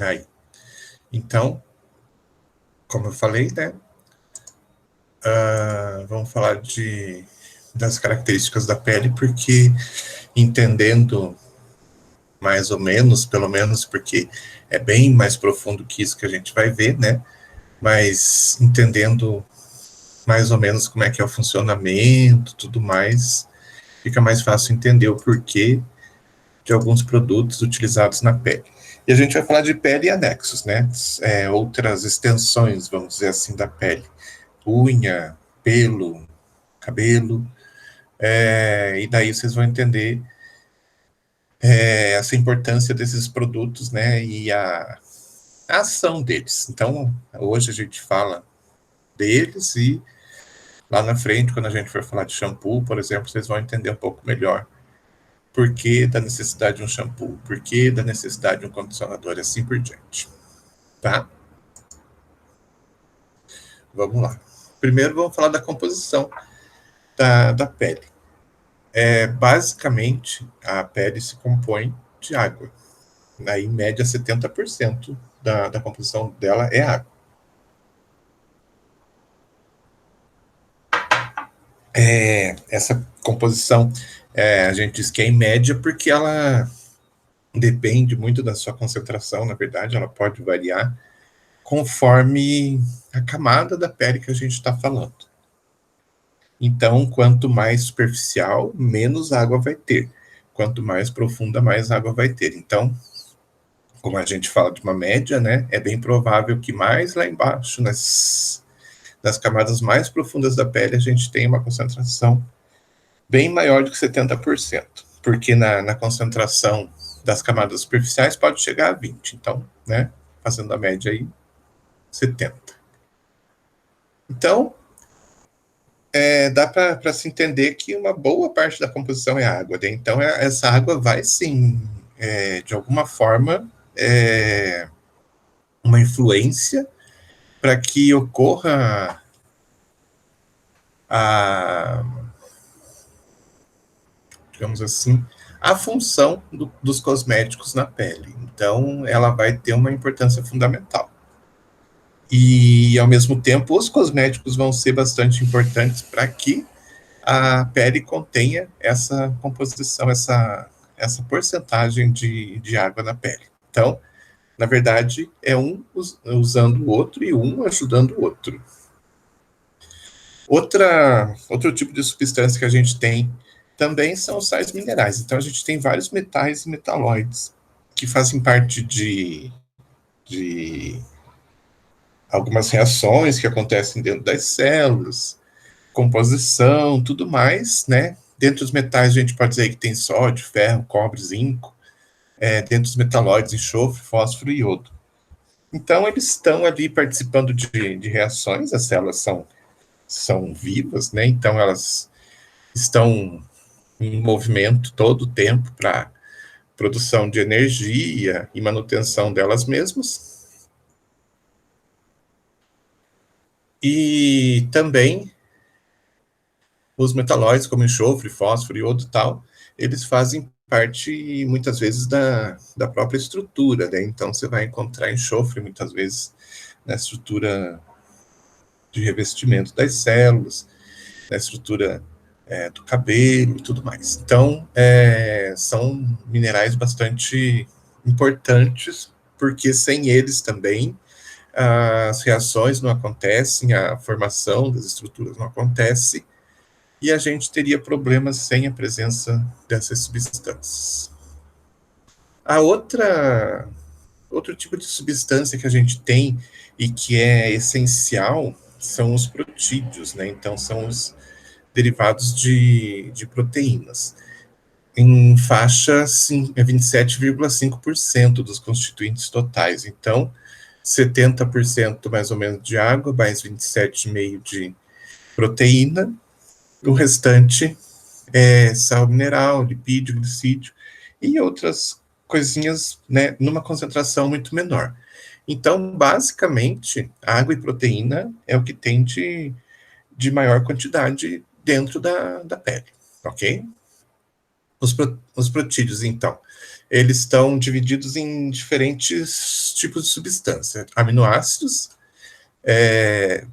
Aí. Então, como eu falei, né? Vamos falar das características da pele, porque entendendo mais ou menos, pelo menos, porque é bem mais profundo que isso que a gente vai ver, né? Mas entendendo mais ou menos como é que é o funcionamento, tudo mais, fica mais fácil entender o porquê de alguns produtos utilizados na pele. E a gente vai falar de pele e anexos, né? Outras extensões, vamos dizer assim, da pele. Unha, pelo, cabelo. E daí vocês vão entender essa importância desses produtos, né? E a ação deles. Então, hoje a gente fala deles e lá na frente, quando a gente for falar de shampoo, por exemplo, vocês vão entender um pouco melhor por que da necessidade de um shampoo, por que da necessidade de um condicionador e assim por diante. Tá? Vamos lá. Primeiro vamos falar da composição da pele. Basicamente, a pele se compõe de água. Aí, em média, 70% da composição dela é água. Essa composição, a gente diz que é em média porque ela depende muito da sua concentração, na verdade, ela pode variar conforme a camada da pele que a gente está falando. Então, quanto mais superficial, menos água vai ter. Quanto mais profunda, mais água vai ter. Então, como a gente fala de uma média, né, é bem provável que mais lá embaixo, nas camadas mais profundas da pele, a gente tenha uma concentração bem maior do que 70%, porque na concentração das camadas superficiais pode chegar a 20%. Então, né, fazendo a média aí, 70%. Então, dá para se entender que uma boa parte da composição é água. Né? Então, essa água vai, sim, de alguma forma, uma influência para que ocorra digamos assim, a função dos cosméticos na pele. Então, ela vai ter uma importância fundamental. E, ao mesmo tempo, os cosméticos vão ser bastante importantes para que a pele contenha essa composição, essa porcentagem de água na pele. Então, na verdade, é um usando o outro e um ajudando o outro. Outro tipo de substância que a gente tem também são os sais minerais. Então, a gente tem vários metais e metalóides que fazem parte de algumas reações que acontecem dentro das células, composição, tudo mais, né? Dentro dos metais, a gente pode dizer que tem sódio, ferro, cobre, zinco. Dentro dos metalóides, enxofre, fósforo e iodo. Então, eles estão ali participando de reações, as células são vivas, né? Então, elas estão em movimento todo o tempo para produção de energia e manutenção delas mesmas. E também os metalóides, como enxofre, fósforo, iodo e tal, eles fazem parte, muitas vezes, da própria estrutura, né? Então, você vai encontrar enxofre, muitas vezes, na estrutura de revestimento das células, na estrutura do cabelo e tudo mais. Então, são minerais bastante importantes, porque sem eles também as reações não acontecem, a formação das estruturas não acontece, e a gente teria problemas sem a presença dessas substâncias. A outro tipo de substância que a gente tem e que é essencial são os protídeos, né? Então, são os derivados de proteínas. Em faixa 27,5% dos constituintes totais. Então, 70% mais ou menos de água, mais 27,5% de proteína. O restante é sal mineral, lipídio, glicídio e outras coisinhas, né, numa concentração muito menor. Então, basicamente, água e proteína é o que tem de maior quantidade dentro da pele, ok? Os protídeos, então, eles estão divididos em diferentes tipos de substância. Aminoácidos,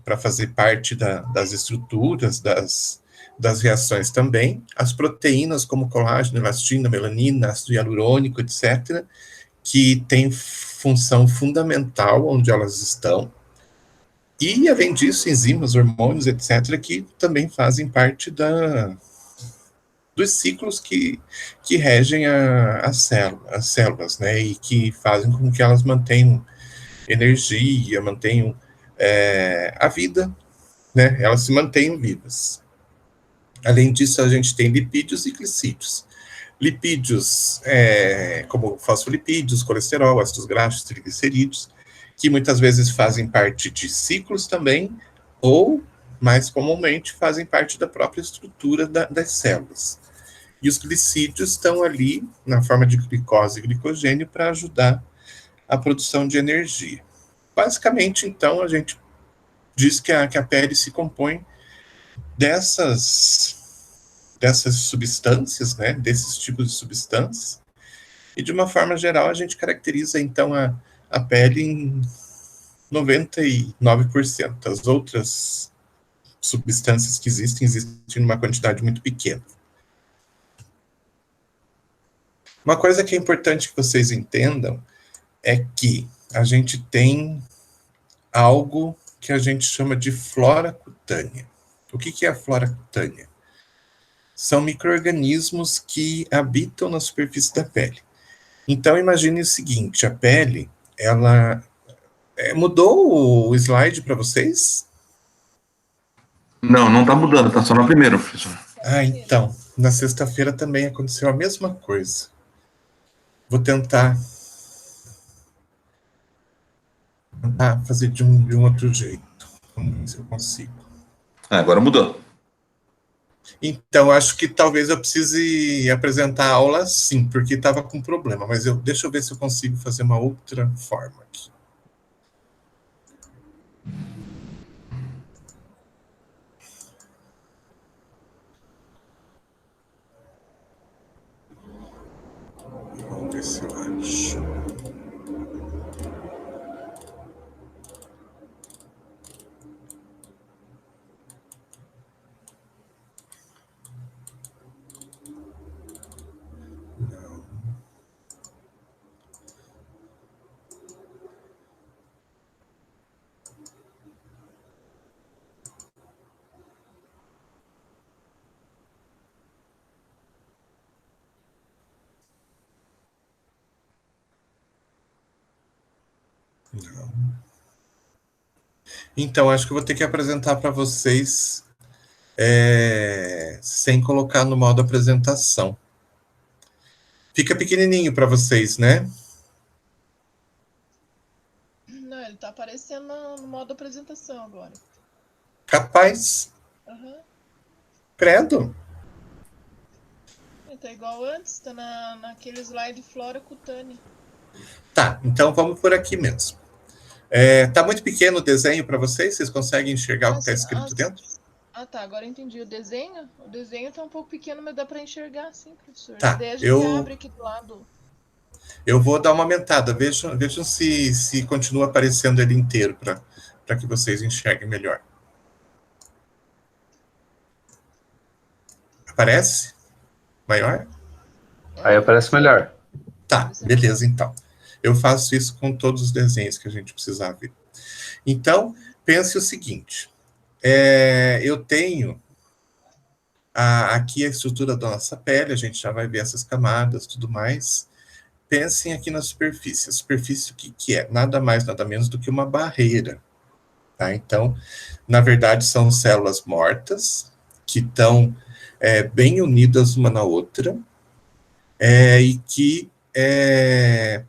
para fazer parte das estruturas, das reações também. As proteínas, como colágeno, elastina, melanina, ácido hialurônico, etc., que tem função fundamental onde elas estão. E, além disso, enzimas, hormônios, etc., que também fazem parte dos ciclos que regem as células, né, e que fazem com que elas mantenham energia, mantenham a vida, né, elas se mantenham vivas. Além disso, a gente tem lipídios e glicídios. Lipídios, como fosfolipídios, colesterol, ácidos graxos, triglicerídeos, que muitas vezes fazem parte de ciclos também, ou, mais comumente, fazem parte da própria estrutura das células. E os glicídios estão ali, na forma de glicose e glicogênio, para ajudar a produção de energia. Basicamente, então, a gente diz que a pele se compõe dessas substâncias, né, desses tipos de substâncias, e de uma forma geral a gente caracteriza então a pele em 99%. As outras substâncias que existem numa quantidade muito pequena. Uma coisa que é importante que vocês entendam é que a gente tem algo que a gente chama de flora cutânea. O que é a flora cutânea? São micro-organismos que habitam na superfície da pele. Então, imagine o seguinte, a pele, ela... mudou o slide para vocês? Não, não está mudando, está só na primeira, professor. Então, na sexta-feira também aconteceu a mesma coisa. Vou tentar fazer de um outro jeito. Vamos ver se eu consigo. Agora mudou. Então, acho que talvez eu precise apresentar a aula sim, porque estava com problema, mas deixa eu ver se eu consigo fazer uma outra forma aqui. Vamos ver se eu acho. Não. Então, acho que eu vou ter que apresentar para vocês sem colocar no modo apresentação. Fica pequenininho para vocês, né? Não, ele tá aparecendo no modo apresentação agora. Capaz. Uhum. Credo. Tá igual antes, tá naquele slide flora cutânea. Tá, então vamos por aqui mesmo. Tá muito pequeno o desenho para vocês? Vocês conseguem enxergar o que está escrito dentro? Tá, agora eu entendi. O desenho tá um pouco pequeno, mas dá para enxergar sim, professor. Tá, Daí a gente abre aqui do lado. Eu vou dar uma aumentada. Vejam se continua aparecendo ele inteiro para que vocês enxerguem melhor. Aparece? Maior? Aí aparece melhor. Tá, beleza, então. Eu faço isso com todos os desenhos que a gente precisar ver. Então, pense o seguinte. Eu tenho aqui a estrutura da nossa pele, a gente já vai ver essas camadas, tudo mais. Pensem aqui na superfície. A superfície, o que é? Nada mais, nada menos do que uma barreira. Tá? Então, na verdade, são células mortas que estão bem unidas uma na outra e que,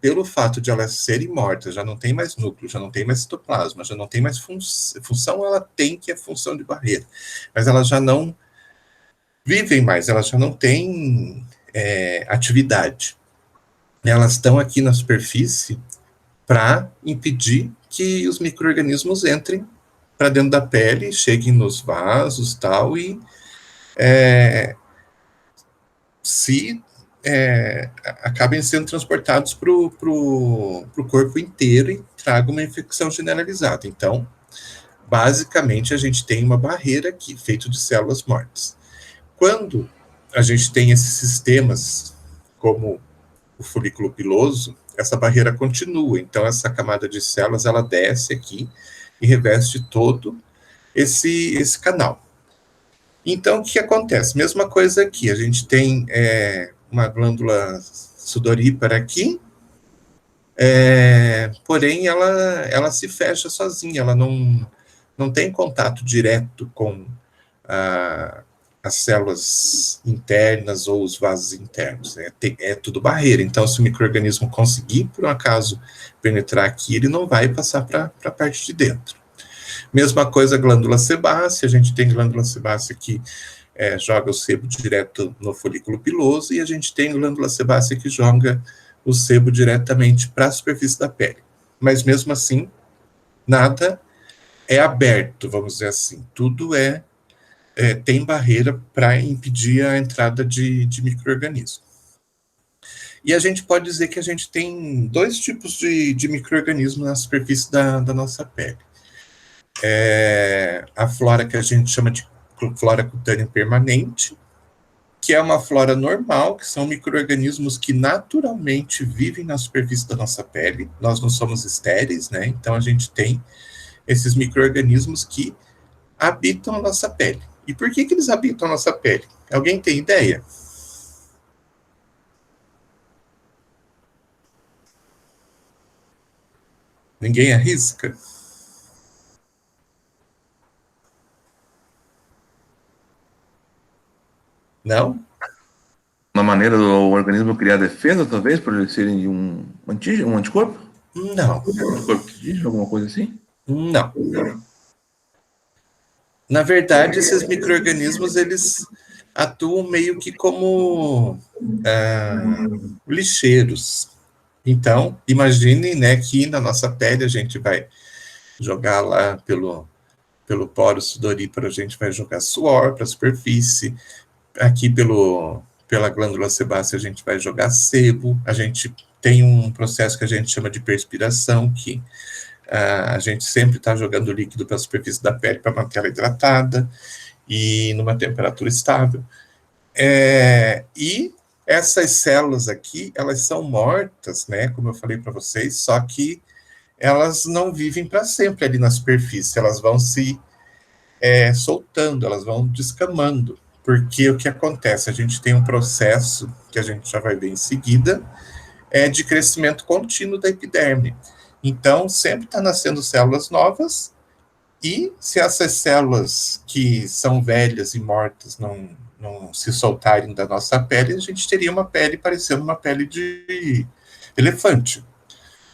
pelo fato de elas serem mortas, já não tem mais núcleo, já não tem mais citoplasma, já não tem mais função, ela tem, que é função de barreira, mas elas já não vivem mais, elas já não têm atividade. Elas estão aqui na superfície para impedir que os micro-organismos entrem para dentro da pele, cheguem nos vasos tal, e se acabem sendo transportados para o corpo inteiro e tragam uma infecção generalizada. Então, basicamente, a gente tem uma barreira aqui, feita de células mortas. Quando a gente tem esses sistemas, como o folículo piloso, essa barreira continua. Então, essa camada de células, ela desce aqui e reveste todo esse canal. Então, o que acontece? Mesma coisa aqui, a gente tem uma glândula sudorípara aqui, porém ela se fecha sozinha, ela não tem contato direto com as células internas ou os vasos internos, é tudo barreira. Então, se o micro-organismo conseguir, por um acaso, penetrar aqui, ele não vai passar para a parte de dentro. Mesma coisa a glândula sebácea, a gente tem glândula sebácea que joga o sebo direto no folículo piloso, e a gente tem glândula sebácea que joga o sebo diretamente para a superfície da pele. Mas mesmo assim, nada é aberto, vamos dizer assim. Tudo tem barreira para impedir a entrada de micro-organismo. E a gente pode dizer que a gente tem dois tipos de micro-organismo na superfície da nossa pele. A flora que a gente chama de flora cutânea permanente, que é uma flora normal, que são micro-organismos que naturalmente vivem na superfície da nossa pele. Nós não somos estéreis, né? Então a gente tem esses micro-organismos que habitam a nossa pele. E por que eles habitam a nossa pele? Alguém tem ideia? Ninguém arrisca? Não? Uma maneira do organismo criar defesa, talvez, por eles serem um antígeno, um anticorpo? Não. Anticorpo antígeno, alguma coisa assim? Não. Na verdade, esses micro-organismos, eles atuam meio que como lixeiros. Então, imaginem, né, que na nossa pele a gente vai jogar lá pelo poro sudoríparo, a gente vai jogar suor para a superfície. Aqui pela glândula sebácea a gente vai jogar sebo. A gente tem um processo que a gente chama de perspiração, que a gente sempre está jogando líquido para a superfície da pele para manter ela hidratada e numa temperatura estável. E essas células aqui, elas são mortas, né, como eu falei para vocês, só que elas não vivem para sempre ali na superfície, elas vão se soltando, elas vão descamando, porque o que acontece? A gente tem um processo, que a gente já vai ver em seguida, de crescimento contínuo da epiderme. Então, sempre está nascendo células novas, e se essas células que são velhas e mortas não se soltarem da nossa pele, a gente teria uma pele parecendo uma pele de elefante,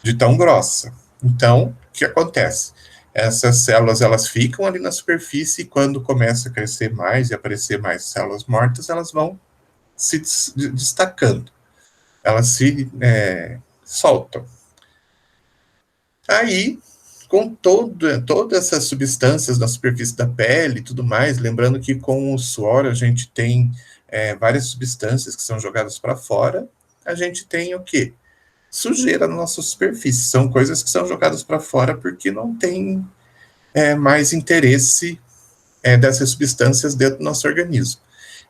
de tão grossa. Então, o que acontece? Essas células, elas ficam ali na superfície, e quando começa a crescer mais e aparecer mais células mortas, elas vão se destacando. Elas se soltam. Aí, com todas essas substâncias na superfície da pele e tudo mais, lembrando que com o suor a gente tem várias substâncias que são jogadas para fora, a gente tem o quê? Sujeira na nossa superfície. São coisas que são jogadas para fora porque não tem mais interesse dessas substâncias dentro do nosso organismo.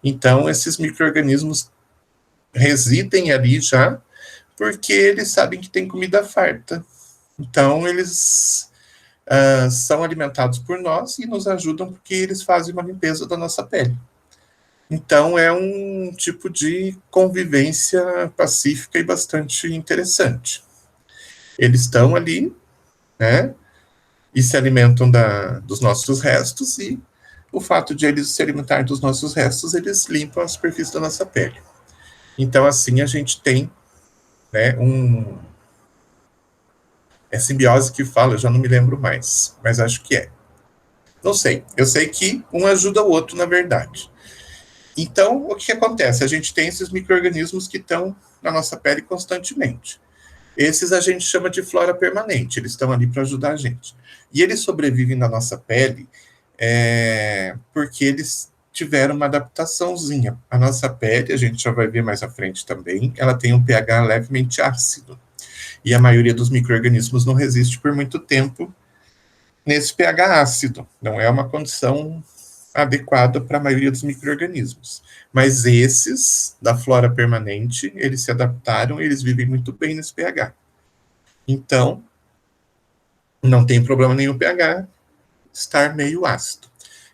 Então, esses micro-organismos residem ali já porque eles sabem que tem comida farta. Então, eles são alimentados por nós e nos ajudam porque eles fazem uma limpeza da nossa pele. Então, é um tipo de convivência pacífica e bastante interessante. Eles estão ali, né, e se alimentam dos nossos restos, e o fato de eles se alimentarem dos nossos restos, eles limpam a superfície da nossa pele. Então, assim, a gente tem, né, simbiose que fala, eu já não me lembro mais, mas acho que é. Não sei, eu sei que um ajuda o outro, na verdade. Então, o que acontece? A gente tem esses micro-organismos que estão na nossa pele constantemente. Esses a gente chama de flora permanente, eles estão ali para ajudar a gente. E eles sobrevivem na nossa pele porque eles tiveram uma adaptaçãozinha. A nossa pele, a gente já vai ver mais à frente também, ela tem um pH levemente ácido. E a maioria dos micro-organismos não resiste por muito tempo nesse pH ácido. Não é uma condição adequada para a maioria dos micro-organismos. Mas esses, da flora permanente, eles se adaptaram e eles vivem muito bem nesse pH. Então, não tem problema nenhum pH estar meio ácido.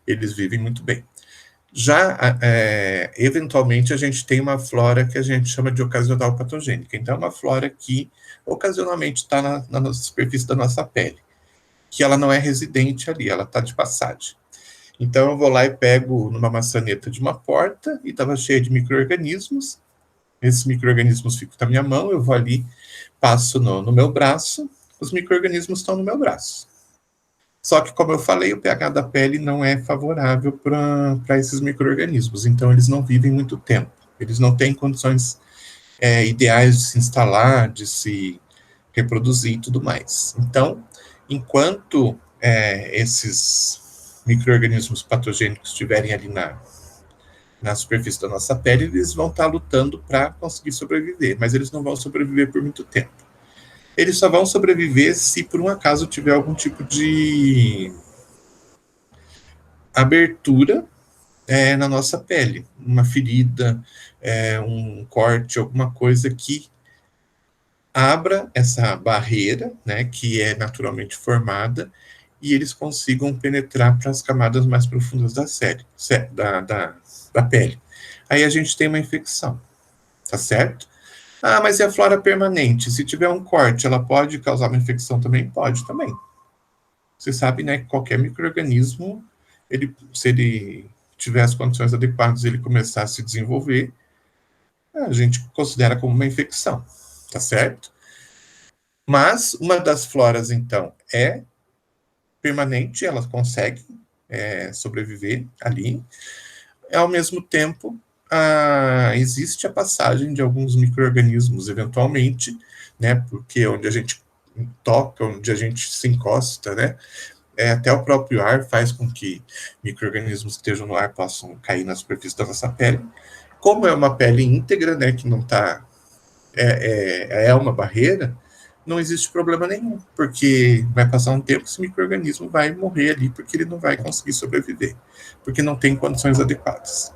Eles vivem muito bem. Já, eventualmente, a gente tem uma flora que a gente chama de ocasional patogênica. Então, é uma flora que ocasionalmente está na superfície da nossa pele, que ela não é residente ali, ela está de passagem. Então, eu vou lá e pego numa maçaneta de uma porta e estava cheia de micro-organismos. Esses micro-organismos ficam na minha mão, eu vou ali, passo no meu braço, os micro-organismos estão no meu braço. Só que, como eu falei, o pH da pele não é favorável para esses micro-organismos, então eles não vivem muito tempo. Eles não têm condições ideais de se instalar, de se reproduzir e tudo mais. Então, enquanto esses micro-organismos patogênicos estiverem ali na superfície da nossa pele, eles vão estar lutando para conseguir sobreviver, mas eles não vão sobreviver por muito tempo. Eles só vão sobreviver se por um acaso tiver algum tipo de abertura na nossa pele, uma ferida, um corte, alguma coisa que abra essa barreira, né, que é naturalmente formada, e eles consigam penetrar para as camadas mais profundas da pele. Aí a gente tem uma infecção, tá certo? Ah, mas e a flora permanente? Se tiver um corte, ela pode causar uma infecção também? Pode também. Você sabe, né, que qualquer micro-organismo, se ele tiver as condições adequadas, ele começar a se desenvolver, a gente considera como uma infecção, tá certo? Mas uma das floras, então, é permanente, ela consegue sobreviver ali. Ao mesmo tempo, existe a passagem de alguns micro-organismos, eventualmente, né, porque onde a gente toca, onde a gente se encosta, né, até o próprio ar faz com que micro-organismos que estejam no ar possam cair na superfície da nossa pele. Como é uma pele íntegra, né, que não está, é uma barreira, não existe problema nenhum, porque vai passar um tempo, esse micro-organismo vai morrer ali, porque ele não vai conseguir sobreviver, porque não tem condições adequadas.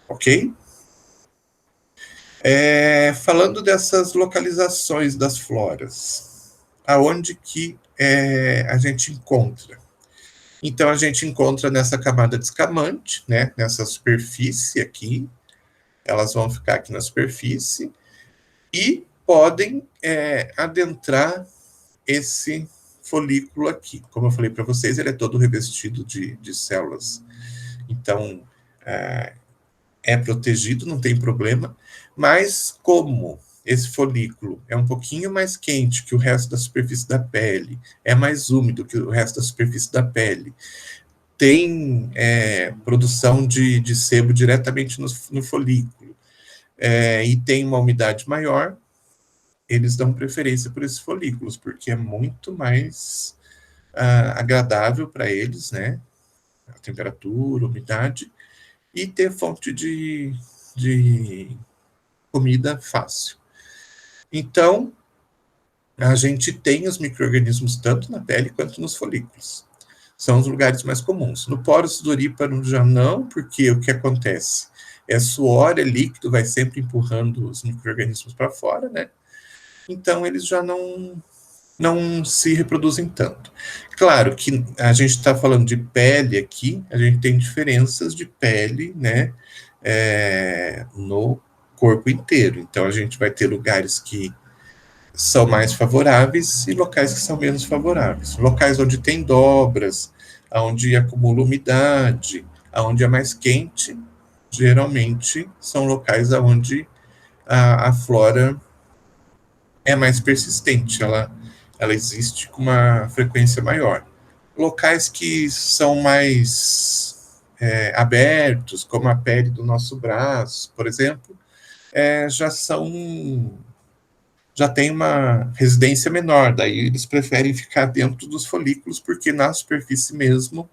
Ok? Falando dessas localizações das floras, aonde que a gente encontra? Então, a gente encontra nessa camada descamante, né, nessa superfície aqui, elas vão ficar aqui na superfície, e podem adentrar esse folículo aqui. Como eu falei para vocês, ele é todo revestido de células. Então, é protegido, não tem problema, mas como esse folículo é um pouquinho mais quente que o resto da superfície da pele, é mais úmido que o resto da superfície da pele, tem produção de sebo diretamente no folículo, e tem uma umidade maior, eles dão preferência por esses folículos, porque é muito mais agradável para eles, né? A temperatura, a umidade, e ter fonte de comida fácil. Então, a gente tem os micro-organismos tanto na pele quanto nos folículos. São os lugares mais comuns. No poro sudoríparo já não, porque o que acontece? É suor, é líquido, vai sempre empurrando os micro-organismos para fora, né? Então, eles já não se reproduzem tanto. Claro que a gente está falando de pele aqui, a gente tem diferenças de pele, né, no corpo inteiro. Então, a gente vai ter lugares que são mais favoráveis e locais que são menos favoráveis. Locais onde tem dobras, onde acumula umidade, onde é mais quente, geralmente são locais onde a flora é mais persistente, ela existe com uma frequência maior. Locais que são mais abertos, como a pele do nosso braço, por exemplo, já tem uma residência menor, daí eles preferem ficar dentro dos folículos, porque na superfície mesmo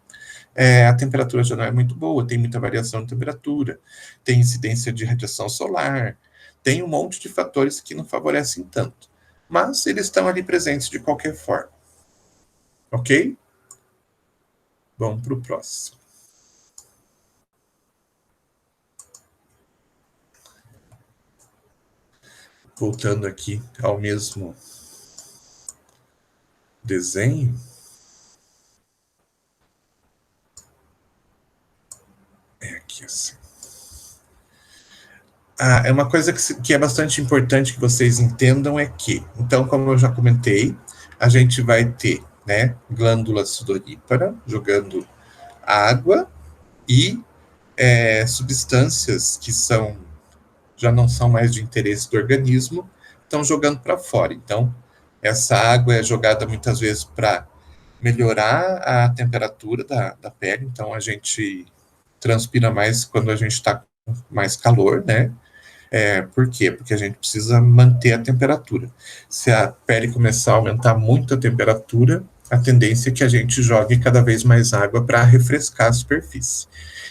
a temperatura já não é muito boa, tem muita variação de temperatura, tem incidência de radiação solar, tem um monte de fatores que não favorecem tanto. Mas eles estão ali presentes de qualquer forma. Ok? Vamos para o próximo. Voltando aqui ao mesmo desenho. É aqui assim. É uma coisa que é bastante importante que vocês entendam é que, então, como eu já comentei, a gente vai ter, né, glândula sudorípara jogando água e substâncias que já não são mais de interesse do organismo, estão jogando para fora. Então, essa água é jogada muitas vezes para melhorar a temperatura da pele, então a gente transpira mais quando a gente está com mais calor, né? Por quê? Porque a gente precisa manter a temperatura. Se a pele começar a aumentar muito a temperatura, a tendência é que a gente jogue cada vez mais água para refrescar a superfície.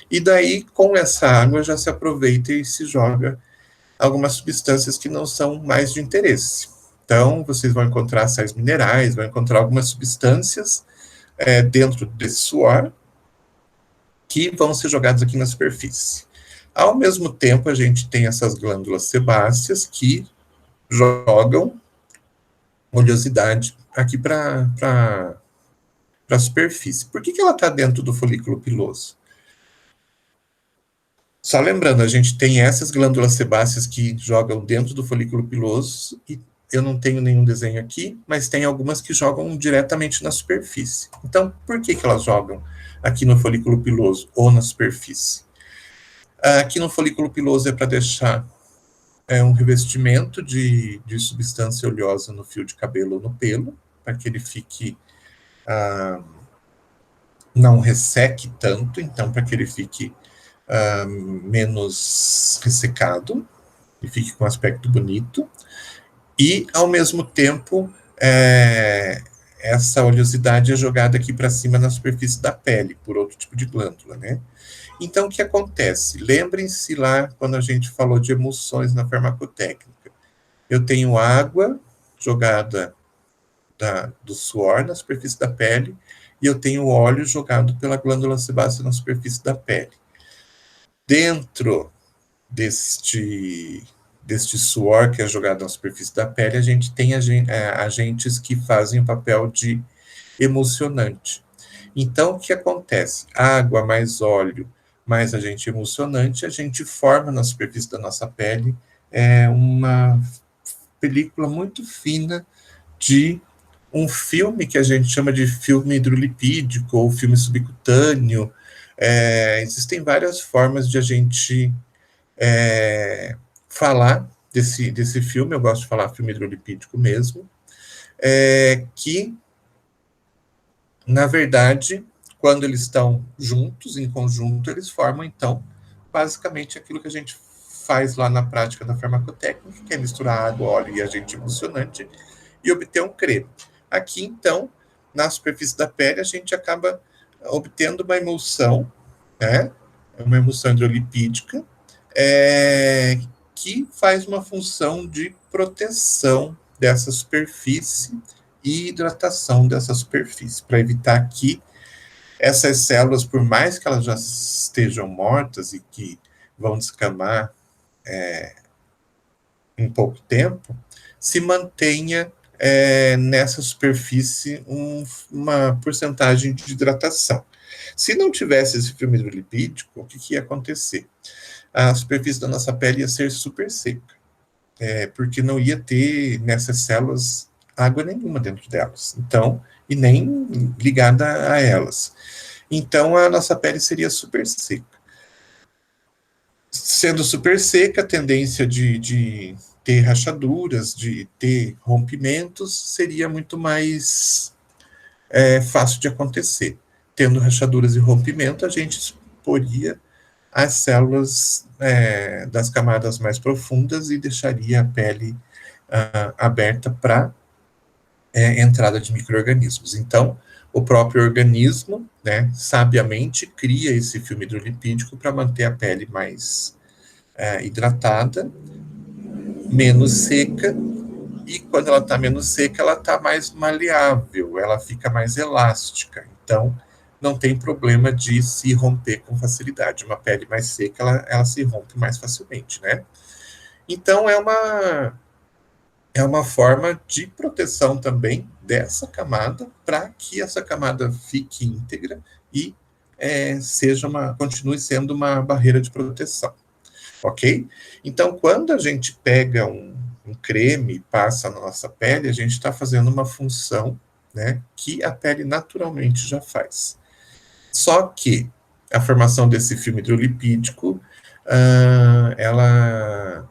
E daí, com essa água, já se aproveita e se joga algumas substâncias que não são mais de interesse. Então, vocês vão encontrar sais minerais, vão encontrar algumas substâncias dentro desse suor que vão ser jogadas aqui na superfície. Ao mesmo tempo, a gente tem essas glândulas sebáceas que jogam oleosidade aqui para a superfície. Por que ela está dentro do folículo piloso? Só lembrando, a gente tem essas glândulas sebáceas que jogam dentro do folículo piloso, e eu não tenho nenhum desenho aqui, mas tem algumas que jogam diretamente na superfície. Então, por que elas jogam aqui no folículo piloso ou na superfície? Aqui no folículo piloso é para deixar um revestimento de substância oleosa no fio de cabelo ou no pelo, para que ele fique, não resseque tanto, então para que ele fique menos ressecado e fique com um aspecto bonito. E, ao mesmo tempo, essa oleosidade é jogada aqui para cima na superfície da pele, por outro tipo de glândula, né? Então, o que acontece? Lembrem-se lá, quando a gente falou de emulsões na farmacotécnica. Eu tenho água jogada do suor na superfície da pele e eu tenho óleo jogado pela glândula sebácea na superfície da pele. Dentro deste suor que é jogado na superfície da pele, a gente tem agentes que fazem o papel de emulsionante. Então, o que acontece? Água mais óleo mais agente emulsionante, a gente forma na superfície da nossa pele uma película muito fina de um filme que a gente chama de filme hidrolipídico ou filme subcutâneo. Existem várias formas de a gente falar desse filme, eu gosto de falar filme hidrolipídico mesmo, que, na verdade, quando eles estão juntos, em conjunto, eles formam, então, basicamente aquilo que a gente faz lá na prática da farmacotécnica, que é misturar água, óleo e agente emulsionante e obter um creme. Aqui, então, na superfície da pele, a gente acaba obtendo uma emulsão, né? Uma emulsão hidrolipídica, que faz uma função de proteção dessa superfície e hidratação dessa superfície, para evitar que essas células, por mais que elas já estejam mortas e que vão descamar em pouco tempo, se mantenha nessa superfície uma porcentagem de hidratação. Se não tivesse esse filme hidrolipídico, o que ia acontecer? A superfície da nossa pele ia ser super seca, porque não ia ter nessas células água nenhuma dentro delas, então, e nem ligada a elas. Então, a nossa pele seria super seca. Sendo super seca, a tendência de ter rachaduras, de ter rompimentos, seria muito mais fácil de acontecer. Tendo rachaduras e rompimento, a gente exporia as células das camadas mais profundas e deixaria a pele aberta para entrada de micro-organismos. Então, o próprio organismo, né, sabiamente cria esse filme hidrolipídico para manter a pele mais hidratada, menos seca, e quando ela está menos seca, ela está mais maleável, ela fica mais elástica. Então, não tem problema de se romper com facilidade. Uma pele mais seca, ela se rompe mais facilmente, né? Então, é uma forma de proteção também dessa camada, para que essa camada fique íntegra e continue sendo uma barreira de proteção, ok? Então, quando a gente pega um creme e passa na nossa pele, a gente está fazendo uma função, né, que a pele naturalmente já faz. Só que a formação desse filme hidrolipídico, ela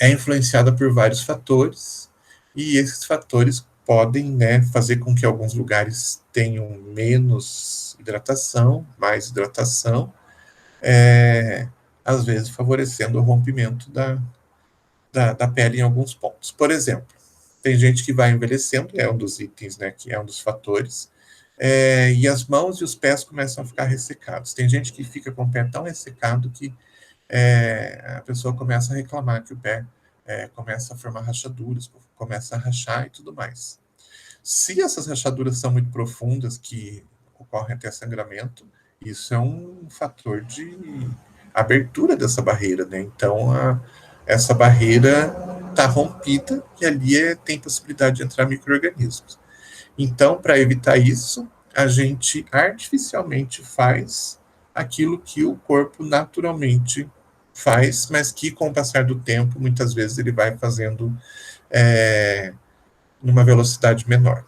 é influenciada por vários fatores, e esses fatores podem, né, fazer com que alguns lugares tenham menos hidratação, mais hidratação, às vezes favorecendo o rompimento da pele em alguns pontos. Por exemplo, tem gente que vai envelhecendo, é um dos itens, né, que é um dos fatores, e as mãos e os pés começam a ficar ressecados. Tem gente que fica com o pé tão ressecado que a pessoa começa a reclamar que o pé começa a formar rachaduras, começa a rachar e tudo mais. Se essas rachaduras são muito profundas, que ocorrem até sangramento, isso é um fator de abertura dessa barreira, né? Então, essa barreira está rompida e ali tem possibilidade de entrar micro-organismos. Então, para evitar isso, a gente artificialmente faz aquilo que o corpo naturalmente faz, mas que com o passar do tempo, muitas vezes ele vai fazendo numa velocidade menor.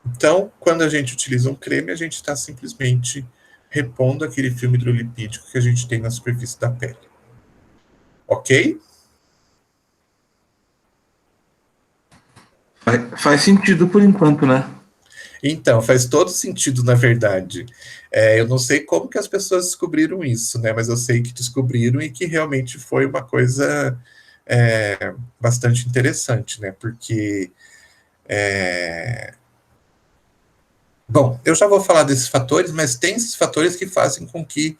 Então, quando a gente utiliza um creme, a gente está simplesmente repondo aquele filme hidrolipídico que a gente tem na superfície da pele. Ok? Faz sentido por enquanto, né? Então, faz todo sentido, na verdade. Eu não sei como que as pessoas descobriram isso, né? Mas eu sei que descobriram e que realmente foi uma coisa bastante interessante, né? Porque bom, eu já vou falar desses fatores, mas tem esses fatores que fazem com que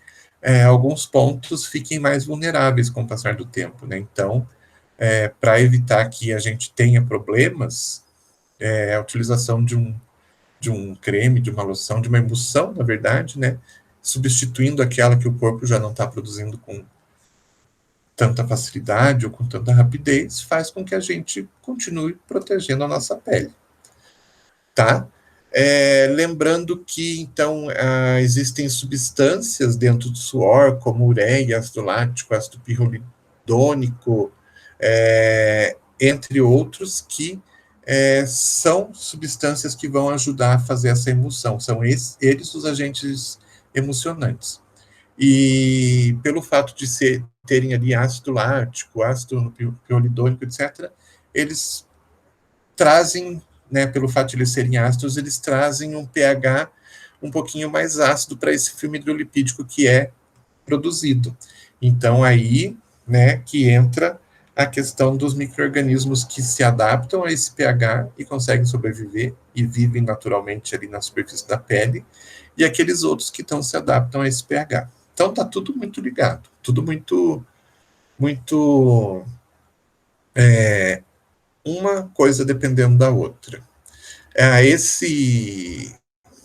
alguns pontos fiquem mais vulneráveis com o passar do tempo, né? Então, para evitar que a gente tenha problemas, a utilização de um creme, de uma loção, de uma emulsão, na verdade, né? Substituindo aquela que o corpo já não está produzindo com tanta facilidade ou com tanta rapidez, faz com que a gente continue protegendo a nossa pele, tá? Lembrando que, então, existem substâncias dentro do suor, como ureia, ácido lático, ácido pirrolidônico, entre outros, que são substâncias que vão ajudar a fazer essa emulsão. São eles os agentes emulsionantes. E pelo fato de terem ali ácido lático, ácido pirrolidônico, etc., eles trazem, né, pelo fato de eles serem ácidos, eles trazem um pH um pouquinho mais ácido para esse filme hidrolipídico que é produzido. Então, aí, né, que entra a questão dos micro-organismos que se adaptam a esse pH e conseguem sobreviver e vivem naturalmente ali na superfície da pele, e aqueles outros que não se adaptam a esse pH. Então, está tudo muito ligado, tudo muito uma coisa dependendo da outra.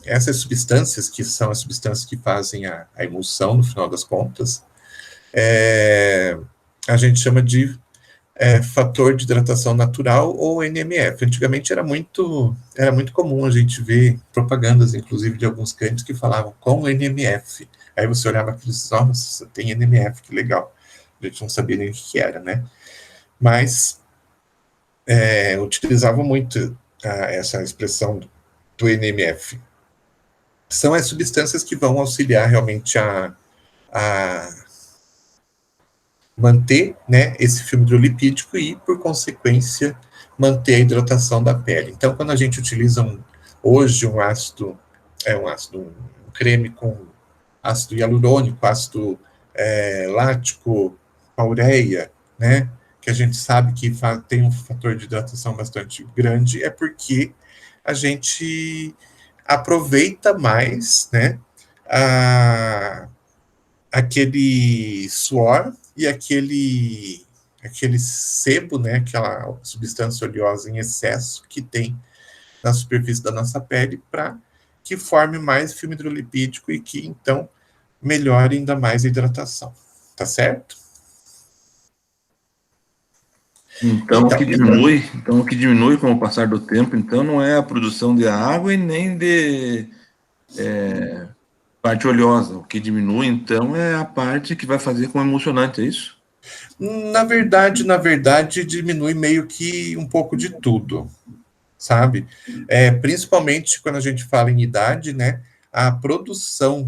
Essas substâncias, que são as substâncias que fazem a emulsão, no final das contas, a gente chama de fator de hidratação natural, ou NMF. Antigamente era muito comum a gente ver propagandas, inclusive, de alguns cremes que falavam com NMF. Aí você olhava aquilo e disse, nossa, tem NMF, que legal. A gente não sabia nem o que era, né? Mas utilizavam muito essa expressão do NMF. São as substâncias que vão auxiliar realmente a manter, né, esse filme hidrolipídico e, por consequência, manter a hidratação da pele. Então, quando a gente utiliza hoje um creme com ácido hialurônico, ácido lático, a ureia, né, que a gente sabe que tem um fator de hidratação bastante grande, é porque a gente aproveita mais, né, aquele suor e aquele sebo, né, aquela substância oleosa em excesso que tem na superfície da nossa pele, para que forme mais filme hidrolipídico e que, então, melhore ainda mais a hidratação. Tá certo? Então, o que diminui com o passar do tempo, então, não é a produção de água e nem de parte oleosa. O que diminui, então, é a parte que vai fazer com emulsionante, é isso? Na verdade, diminui meio que um pouco de tudo, sabe? Principalmente quando a gente fala em idade, né? A produção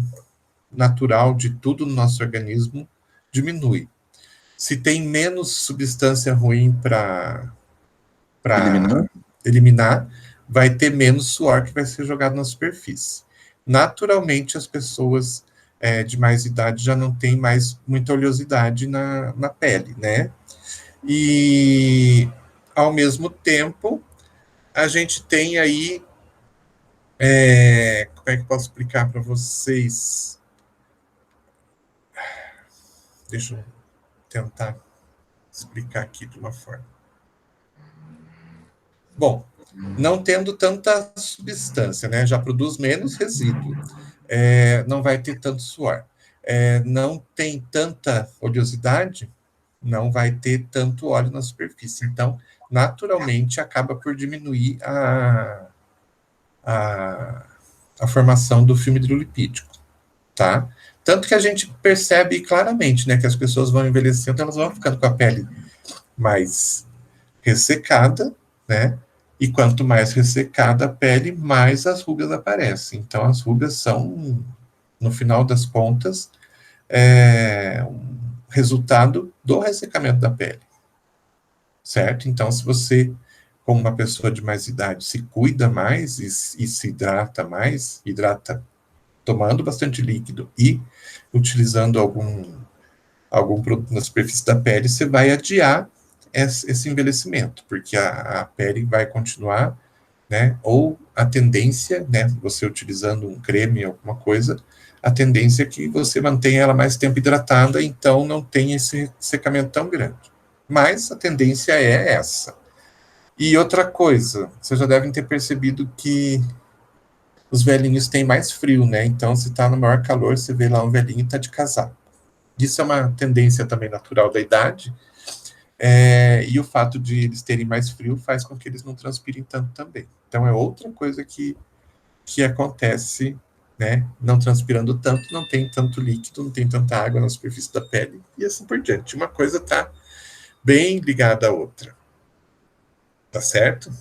natural de tudo no nosso organismo diminui. Se tem menos substância ruim para eliminar, vai ter menos suor que vai ser jogado na superfície. Naturalmente, as pessoas de mais idade já não têm mais muita oleosidade na pele, né? E, ao mesmo tempo, a gente tem aí, como é que eu posso explicar para vocês? Deixa eu tentar explicar aqui de uma forma. Bom, não tendo tanta substância, né? Já produz menos resíduo. Não vai ter tanto suor. Não tem tanta oleosidade, não vai ter tanto óleo na superfície. Então, naturalmente, acaba por diminuir a formação do filme hidrolipídico, tá? Tanto que a gente percebe claramente, né, que as pessoas vão envelhecendo, elas vão ficando com a pele mais ressecada, né? E quanto mais ressecada a pele, mais as rugas aparecem. Então, as rugas são, no final das contas, um resultado do ressecamento da pele, certo? Então, se você, como uma pessoa de mais idade, se cuida mais e se hidrata mais, tomando bastante líquido e utilizando algum produto na superfície da pele, você vai adiar esse envelhecimento, porque a pele vai continuar, né, ou a tendência, né, você utilizando um creme, alguma coisa, a tendência é que você mantenha ela mais tempo hidratada, então não tem esse secamento tão grande. Mas a tendência é essa. E outra coisa, vocês já devem ter percebido que os velhinhos têm mais frio, né? Então, se tá no maior calor, você vê lá um velhinho e tá de casaco. Isso é uma tendência também natural da idade, e o fato de eles terem mais frio faz com que eles não transpirem tanto também. Então, é outra coisa que acontece, né? Não transpirando tanto, não tem tanto líquido, não tem tanta água na superfície da pele, e assim por diante. Uma coisa está bem ligada à outra. Tá certo?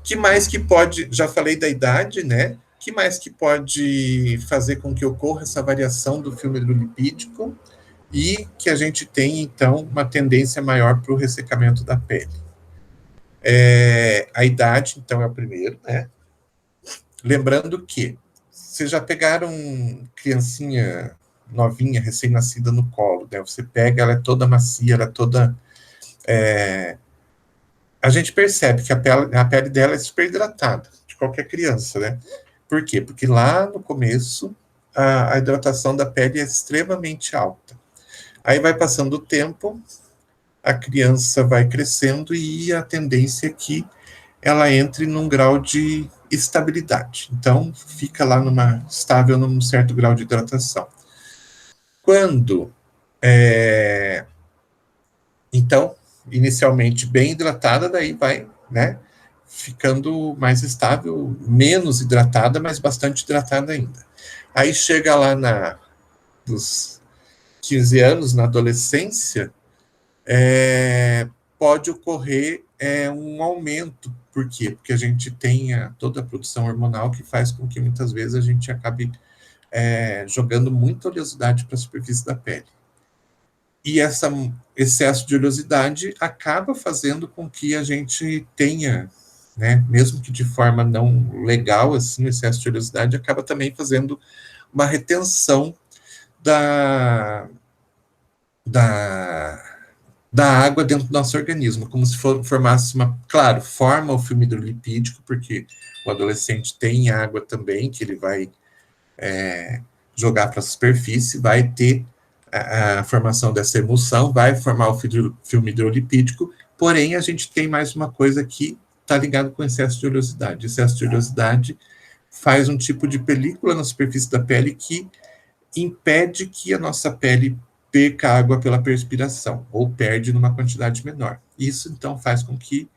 Que mais que pode... Já falei da idade, né? Que mais que pode fazer com que ocorra essa variação do filme hidrolipídico e que a gente tenha, então, uma tendência maior para o ressecamento da pele? A idade, então, é o primeiro, né? Lembrando que vocês já pegaram criancinha novinha, recém-nascida no colo, né? Você pega, ela é toda macia, ela é toda... A gente percebe que a pele dela é super hidratada, de qualquer criança, né? Por quê? Porque lá no começo, a hidratação da pele é extremamente alta. Aí vai passando o tempo, a criança vai crescendo e a tendência é que ela entre num grau de estabilidade. Então, fica lá estável num certo grau de hidratação. Quando, então, inicialmente bem hidratada, daí vai, né, ficando mais estável, menos hidratada, mas bastante hidratada ainda. Aí chega lá dos 15 anos, na adolescência, pode ocorrer um aumento. Por quê? Porque a gente tem toda a produção hormonal que faz com que muitas vezes a gente acabe jogando muita oleosidade para a superfície da pele. E esse excesso de oleosidade acaba fazendo com que a gente tenha, né, mesmo que de forma não legal, assim, o excesso de oleosidade acaba também fazendo uma retenção da água dentro do nosso organismo, como se formasse claro, forma o filme hidrolipídico, porque o adolescente tem água também, que ele vai jogar para a superfície, vai ter a formação dessa emulsão, vai formar o filme hidrolipídico, porém a gente tem mais uma coisa que está ligado com excesso de oleosidade. Excesso de oleosidade faz um tipo de película na superfície da pele que impede que a nossa pele perca água pela perspiração, ou perde numa quantidade menor. Isso, então, faz com que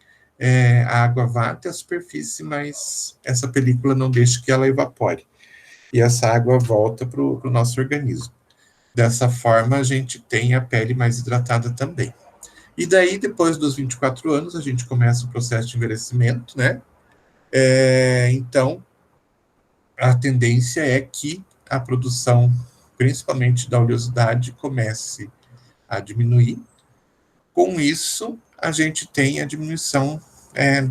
a água vá até a superfície, mas essa película não deixe que ela evapore. E essa água volta para o nosso organismo. Dessa forma, a gente tem a pele mais hidratada também. E daí, depois dos 24 anos, a gente começa o processo de envelhecimento, né? Então, a tendência é que a produção, principalmente da oleosidade, comece a diminuir. Com isso, a gente tem a diminuição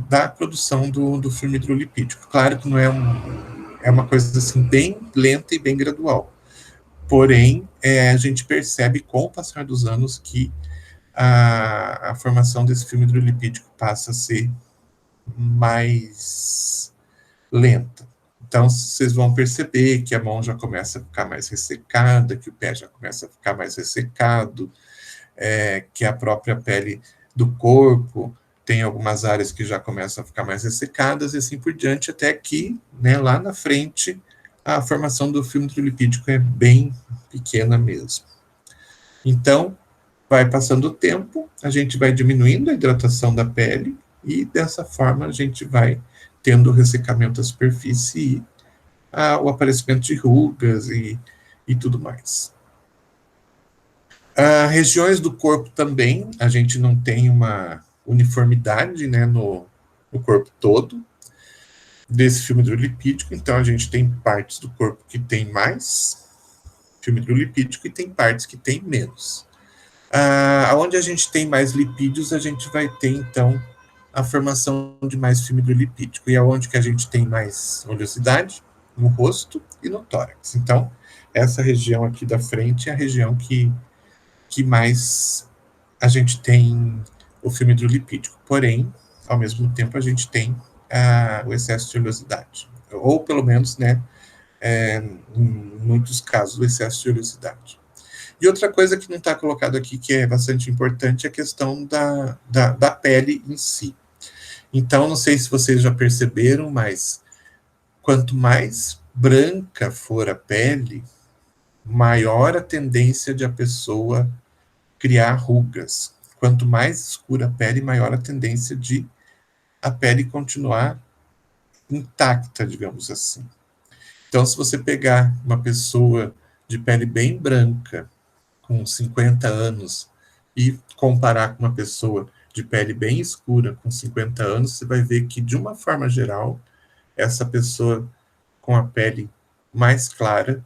da produção do filme hidrolipídico. Claro que não é uma coisa assim bem lenta e bem gradual. Porém, a gente percebe com o passar dos anos que a formação desse filme hidrolipídico passa a ser mais lenta. Então, vocês vão perceber que a mão já começa a ficar mais ressecada, que o pé já começa a ficar mais ressecado, que a própria pele do corpo tem algumas áreas que já começam a ficar mais ressecadas, e assim por diante, até que, né, lá na frente, a formação do filme hidrolipídico é bem pequena mesmo. Então, vai passando o tempo, a gente vai diminuindo a hidratação da pele, e dessa forma a gente vai tendo o ressecamento da superfície e o aparecimento de rugas e tudo mais. Regiões do corpo também, a gente não tem uma uniformidade, né, no corpo todo desse filme hidrolipídico, então a gente tem partes do corpo que tem mais filme hidrolipídico e tem partes que tem menos. Onde a gente tem mais lipídios, a gente vai ter, então, a formação de mais filme hidrolipídico. E aonde que a gente tem mais oleosidade? No rosto e no tórax. Então, essa região aqui da frente é a região que mais a gente tem o filme hidrolipídico. Porém, ao mesmo tempo, a gente tem o excesso de oleosidade. Ou, pelo menos, né, em muitos casos, o excesso de oleosidade. E outra coisa que não está colocado aqui, que é bastante importante, é a questão da pele em si. Então, não sei se vocês já perceberam, mas quanto mais branca for a pele, maior a tendência de a pessoa criar rugas. Quanto mais escura a pele, maior a tendência de a pele continuar intacta, digamos assim. Então, se você pegar uma pessoa de pele bem branca, com 50 anos, e comparar com uma pessoa de pele bem escura, com 50 anos, você vai ver que, de uma forma geral, essa pessoa com a pele mais clara,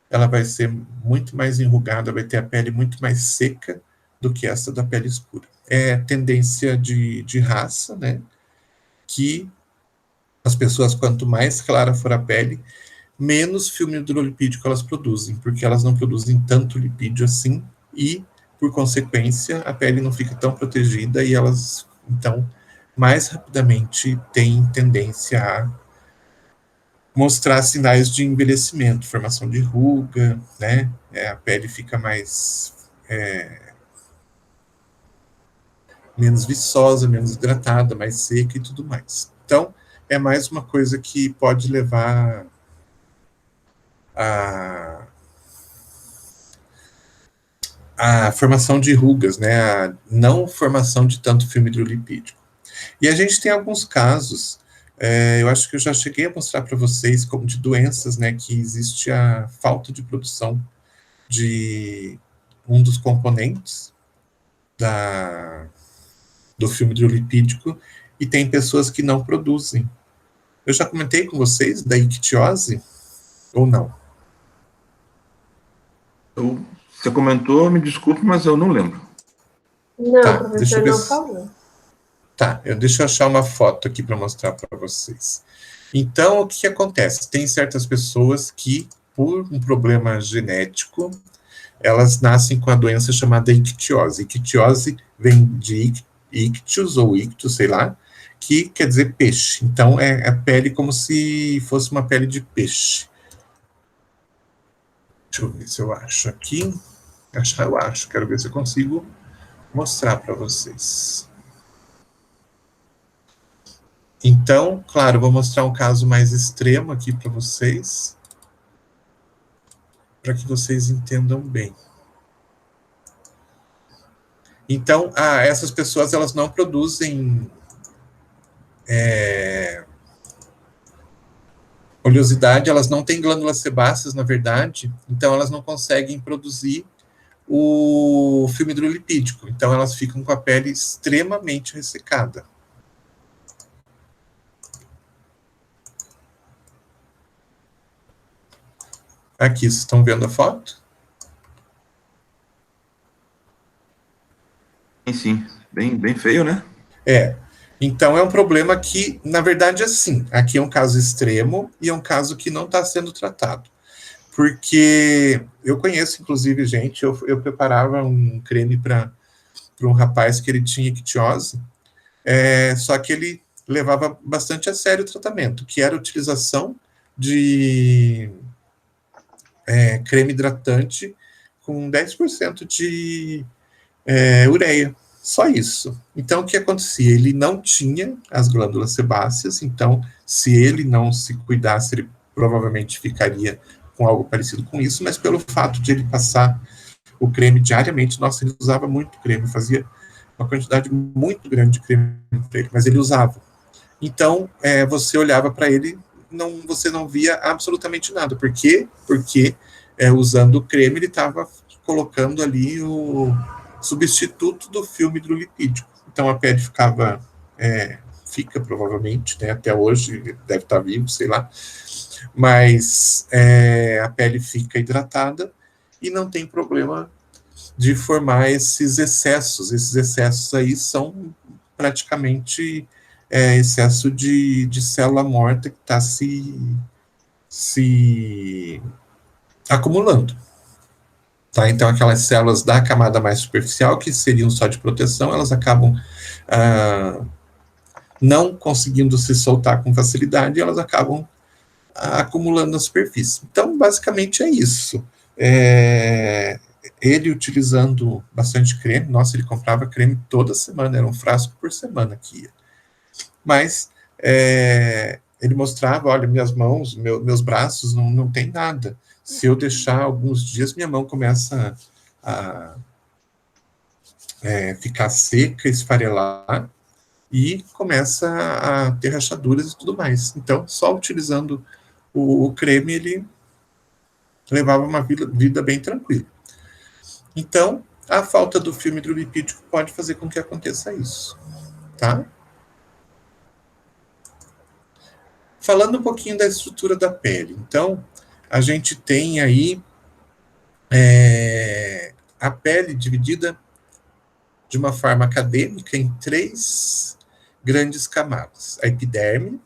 ela vai ser muito mais enrugada, vai ter a pele muito mais seca do que essa da pele escura. É tendência de raça, né? Que as pessoas, quanto mais clara for a pele, menos filme hidrolipídico elas produzem, porque elas não produzem tanto lipídio assim, e, por consequência, a pele não fica tão protegida e elas, então, mais rapidamente têm tendência a mostrar sinais de envelhecimento, formação de ruga, né? A pele fica mais menos viçosa, menos hidratada, mais seca e tudo mais. Então, é mais uma coisa que pode levar a formação de rugas, né? A não formação de tanto filme hidrolipídico. E a gente tem alguns casos, eu acho que eu já cheguei a mostrar para vocês, como de doenças, né, que existe a falta de produção de um dos componentes do filme hidrolipídico, e tem pessoas que não produzem. Eu já comentei com vocês da ictiose, ou não? Você comentou, me desculpe, mas eu não lembro. Não, tá, o professor não falou. Tá, deixa eu achar uma foto aqui para mostrar para vocês. Então, o que acontece? Tem certas pessoas que, por um problema genético, elas nascem com a doença chamada ictiose. Ictiose vem de ictus ou ictus, sei lá, que quer dizer peixe. Então, é a pele como se fosse uma pele de peixe. Deixa eu ver se eu acho aqui. Eu acho. Quero ver se eu consigo mostrar para vocês. Então, claro, vou mostrar um caso mais extremo aqui para vocês, para que vocês entendam bem. Então, essas pessoas, elas não produzem oleosidade, elas não têm glândulas sebáceas, na verdade, então elas não conseguem produzir o filme hidrolipídico, então elas ficam com a pele extremamente ressecada. Aqui, vocês estão vendo a foto? Sim. Bem feio, né? Então, é um problema que, na verdade, assim, aqui é um caso extremo e é um caso que não está sendo tratado. Porque eu conheço, inclusive, gente, eu preparava um creme para um rapaz que ele tinha ictiose, só que ele levava bastante a sério o tratamento, que era a utilização de creme hidratante com 10% de ureia. Só isso. Então, o que acontecia? Ele não tinha as glândulas sebáceas, então, se ele não se cuidasse, ele provavelmente ficaria com algo parecido com isso, mas pelo fato de ele passar o creme diariamente, nossa, ele usava muito creme, fazia uma quantidade muito grande de creme para ele, mas ele usava. Então, você olhava para ele, você não via absolutamente nada. Por quê? Porque, usando o creme, ele estava colocando ali o substituto do filme hidrolipídico. Então, a pele fica provavelmente, né, até hoje, deve estar vivo, sei lá, mas a pele fica hidratada e não tem problema de formar esses excessos. Esses excessos aí são praticamente excesso de célula morta que está se acumulando. Tá? Então, aquelas células da camada mais superficial, que seriam só de proteção, elas acabam não conseguindo se soltar com facilidade e elas acabam acumulando na superfície. Então, basicamente é isso. Ele utilizando bastante creme, nossa, ele comprava creme toda semana, era um frasco por semana que ia. Mas ele mostrava, olha, minhas mãos, meus braços, não tem nada. Se eu deixar alguns dias, minha mão começa a ficar seca, esfarelar, e começa a ter rachaduras e tudo mais. Então, só utilizando o creme, ele levava uma vida bem tranquila. Então, a falta do filme hidrolipídico pode fazer com que aconteça isso, tá? Falando um pouquinho da estrutura da pele. Então, a gente tem aí a pele dividida de uma forma acadêmica em 3 grandes camadas: a epiderme,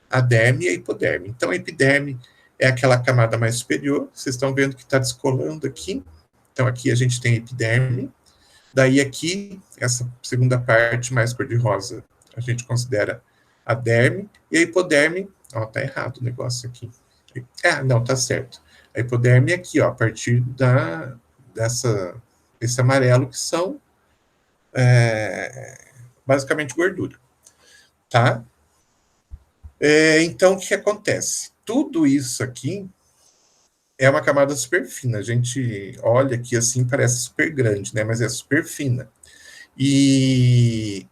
a derme e a hipoderme. Então, a epiderme é aquela camada mais superior, vocês estão vendo que está descolando aqui. Então, aqui a gente tem a epiderme, daí aqui, essa segunda parte mais cor-de-rosa, a gente considera a derme, e a hipoderme, tá errado o negócio aqui. Não, tá certo. A hipoderme é aqui, a partir desse amarelo, que são basicamente gordura, tá? Então, o que acontece? Tudo isso aqui é uma camada super fina. A gente olha aqui assim, parece super grande, né? Mas é super fina. E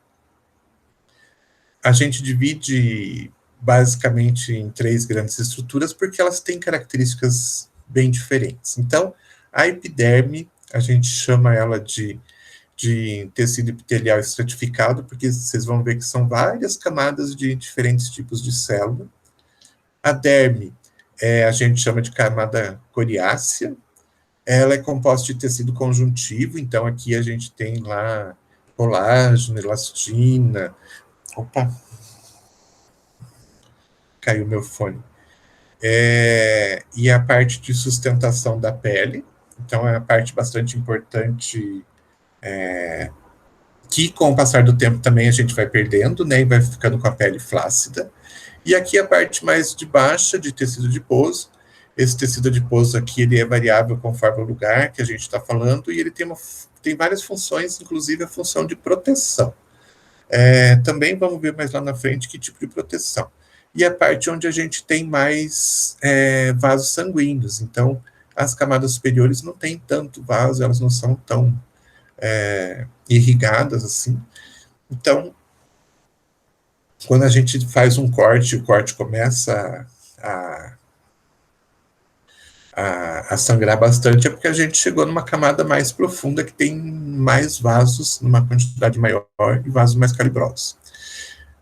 a gente divide basicamente em 3 grandes estruturas porque elas têm características bem diferentes. Então, a epiderme, a gente chama ela de tecido epitelial estratificado, porque vocês vão ver que são várias camadas de diferentes tipos de célula. A derme, a gente chama de camada coriácea. Ela é composta de tecido conjuntivo, então aqui a gente tem lá colágeno, elastina. Opa! Caiu meu fone. E a parte de sustentação da pele. Então, é a parte bastante importante que, com o passar do tempo, também a gente vai perdendo, né, e vai ficando com a pele flácida. E aqui a parte mais de baixa, de tecido adiposo. Esse tecido adiposo aqui, ele é variável conforme o lugar que a gente está falando, e ele tem várias funções, inclusive a função de proteção. Também vamos ver mais lá na frente que tipo de proteção. E a parte onde a gente tem mais vasos sanguíneos. Então, as camadas superiores não têm tanto vaso, elas não são tão irrigadas assim. Então, quando a gente faz um corte, o corte começa a sangrar bastante, é porque a gente chegou numa camada mais profunda, que tem mais vasos, numa quantidade maior, e vasos mais calibrosos.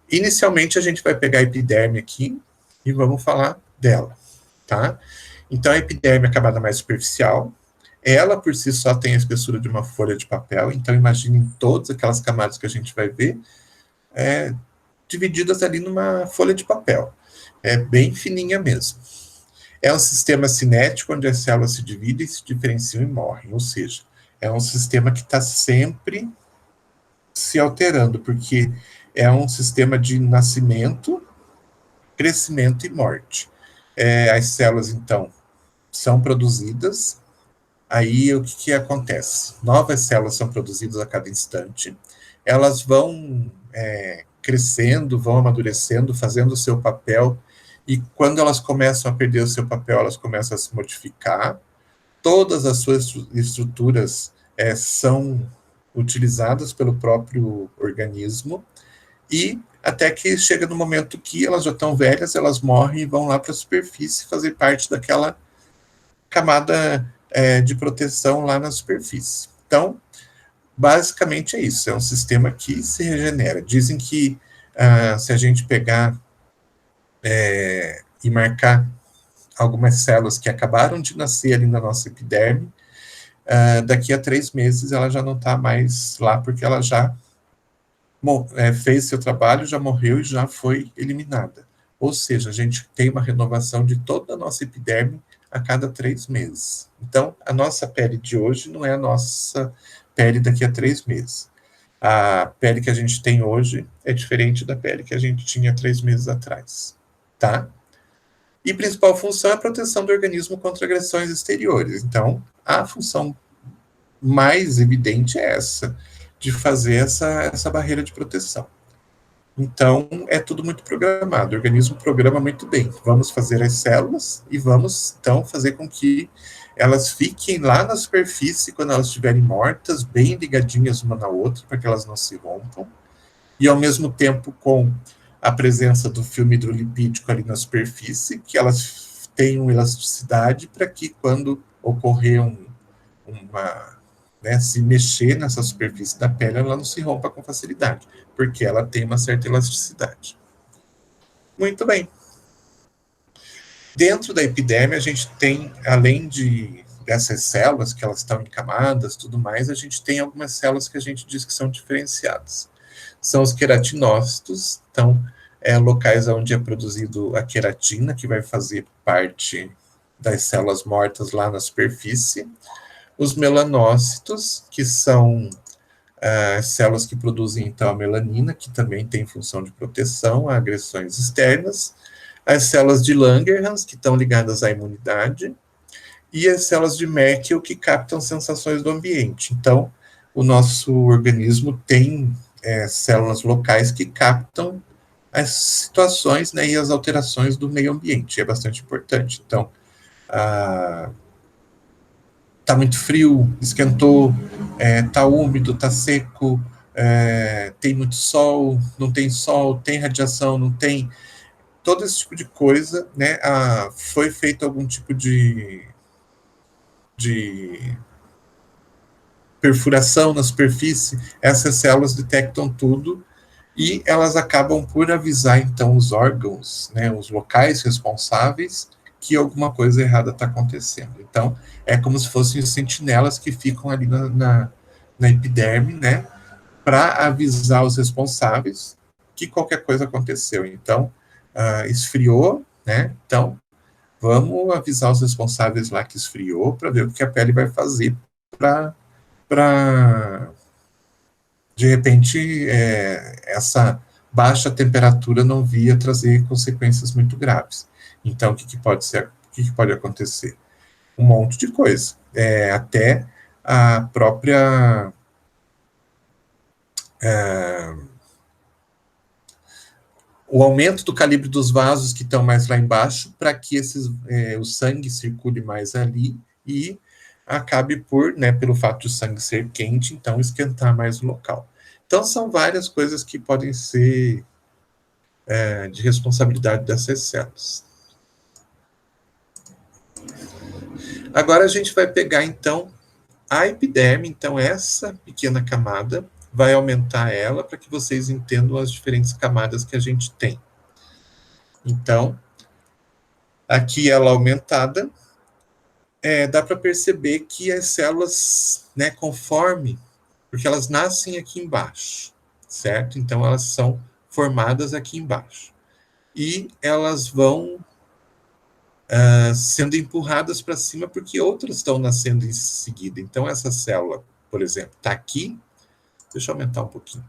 Inicialmente, a gente vai pegar a epiderme aqui, e vamos falar dela, tá? Então, a epiderme é a camada mais superficial. Ela, por si só, tem a espessura de uma folha de papel. Então, imaginem todas aquelas camadas que a gente vai ver, divididas ali numa folha de papel. É bem fininha mesmo. É um sistema cinético, onde as células se dividem, se diferenciam e morrem. Ou seja, é um sistema que está sempre se alterando, porque é um sistema de nascimento, crescimento e morte. As células, então, são produzidas. Aí, o que acontece? Novas células são produzidas a cada instante. Elas vão crescendo, vão amadurecendo, fazendo o seu papel, e quando elas começam a perder o seu papel, elas começam a se modificar. Todas as suas estruturas são utilizadas pelo próprio organismo, e até que chega no momento que elas já estão velhas, elas morrem e vão lá para a superfície fazer parte daquela camada de proteção lá na superfície. Então, basicamente é isso, é um sistema que se regenera. Dizem que se a gente pegar e marcar algumas células que acabaram de nascer ali na nossa epiderme, daqui a 3 meses ela já não está mais lá, porque ela já fez seu trabalho, já morreu e já foi eliminada. Ou seja, a gente tem uma renovação de toda a nossa epiderme a cada 3 meses. Então, a nossa pele de hoje não é a nossa pele daqui a 3 meses. A pele que a gente tem hoje é diferente da pele que a gente tinha 3 meses atrás, tá? E a principal função é a proteção do organismo contra agressões exteriores. Então, a função mais evidente é essa, de fazer essa barreira de proteção. Então, é tudo muito programado. O organismo programa muito bem. Vamos fazer as células e vamos, então, fazer com que elas fiquem lá na superfície quando elas estiverem mortas, bem ligadinhas uma na outra, para que elas não se rompam. E, ao mesmo tempo, com a presença do filme hidrolipídico ali na superfície, que elas tenham elasticidade para que, quando ocorrer se mexer nessa superfície da pele, ela não se rompa com facilidade, porque ela tem uma certa elasticidade. Muito bem. Dentro da epiderme, a gente tem, além dessas células, que elas estão em camadas, tudo mais, a gente tem algumas células que a gente diz que são diferenciadas. São os queratinócitos, então, locais onde é produzido a queratina, que vai fazer parte das células mortas lá na superfície. Os melanócitos, que são células que produzem, então, a melanina, que também tem função de proteção a agressões externas. As células de Langerhans, que estão ligadas à imunidade. E as células de Merkel, que captam sensações do ambiente. Então, o nosso organismo tem células locais que captam as situações, né, e as alterações do meio ambiente. É bastante importante. Então, está muito frio, esquentou, está úmido, está seco, tem muito sol, não tem sol, tem radiação, não tem, todo esse tipo de coisa, né? Foi feito algum tipo de perfuração na superfície, essas células detectam tudo e elas acabam por avisar, então, os órgãos, né, os locais responsáveis, que alguma coisa errada está acontecendo. Então, é como se fossem os sentinelas que ficam ali na epiderme, né, para avisar os responsáveis que qualquer coisa aconteceu. Então, esfriou, né, então, vamos avisar os responsáveis lá que esfriou para ver o que a pele vai fazer para de repente, essa baixa temperatura não via trazer consequências muito graves. Então, o que pode acontecer? Um monte de coisa. Até a própria o aumento do calibre dos vasos que estão mais lá embaixo, para que o sangue circule mais ali e acabe pelo fato de o sangue ser quente, então esquentar mais o local. Então, são várias coisas que podem ser de responsabilidade dessas células. Agora, a gente vai pegar, então, a epiderme, então, essa pequena camada, vai aumentar ela para que vocês entendam as diferentes camadas que a gente tem. Então, aqui ela aumentada, dá para perceber que as células, né, porque elas nascem aqui embaixo, certo? Então, elas são formadas aqui embaixo. E elas vão sendo empurradas para cima porque outras estão nascendo em seguida. Então, essa célula, por exemplo, está aqui. Deixa eu aumentar um pouquinho.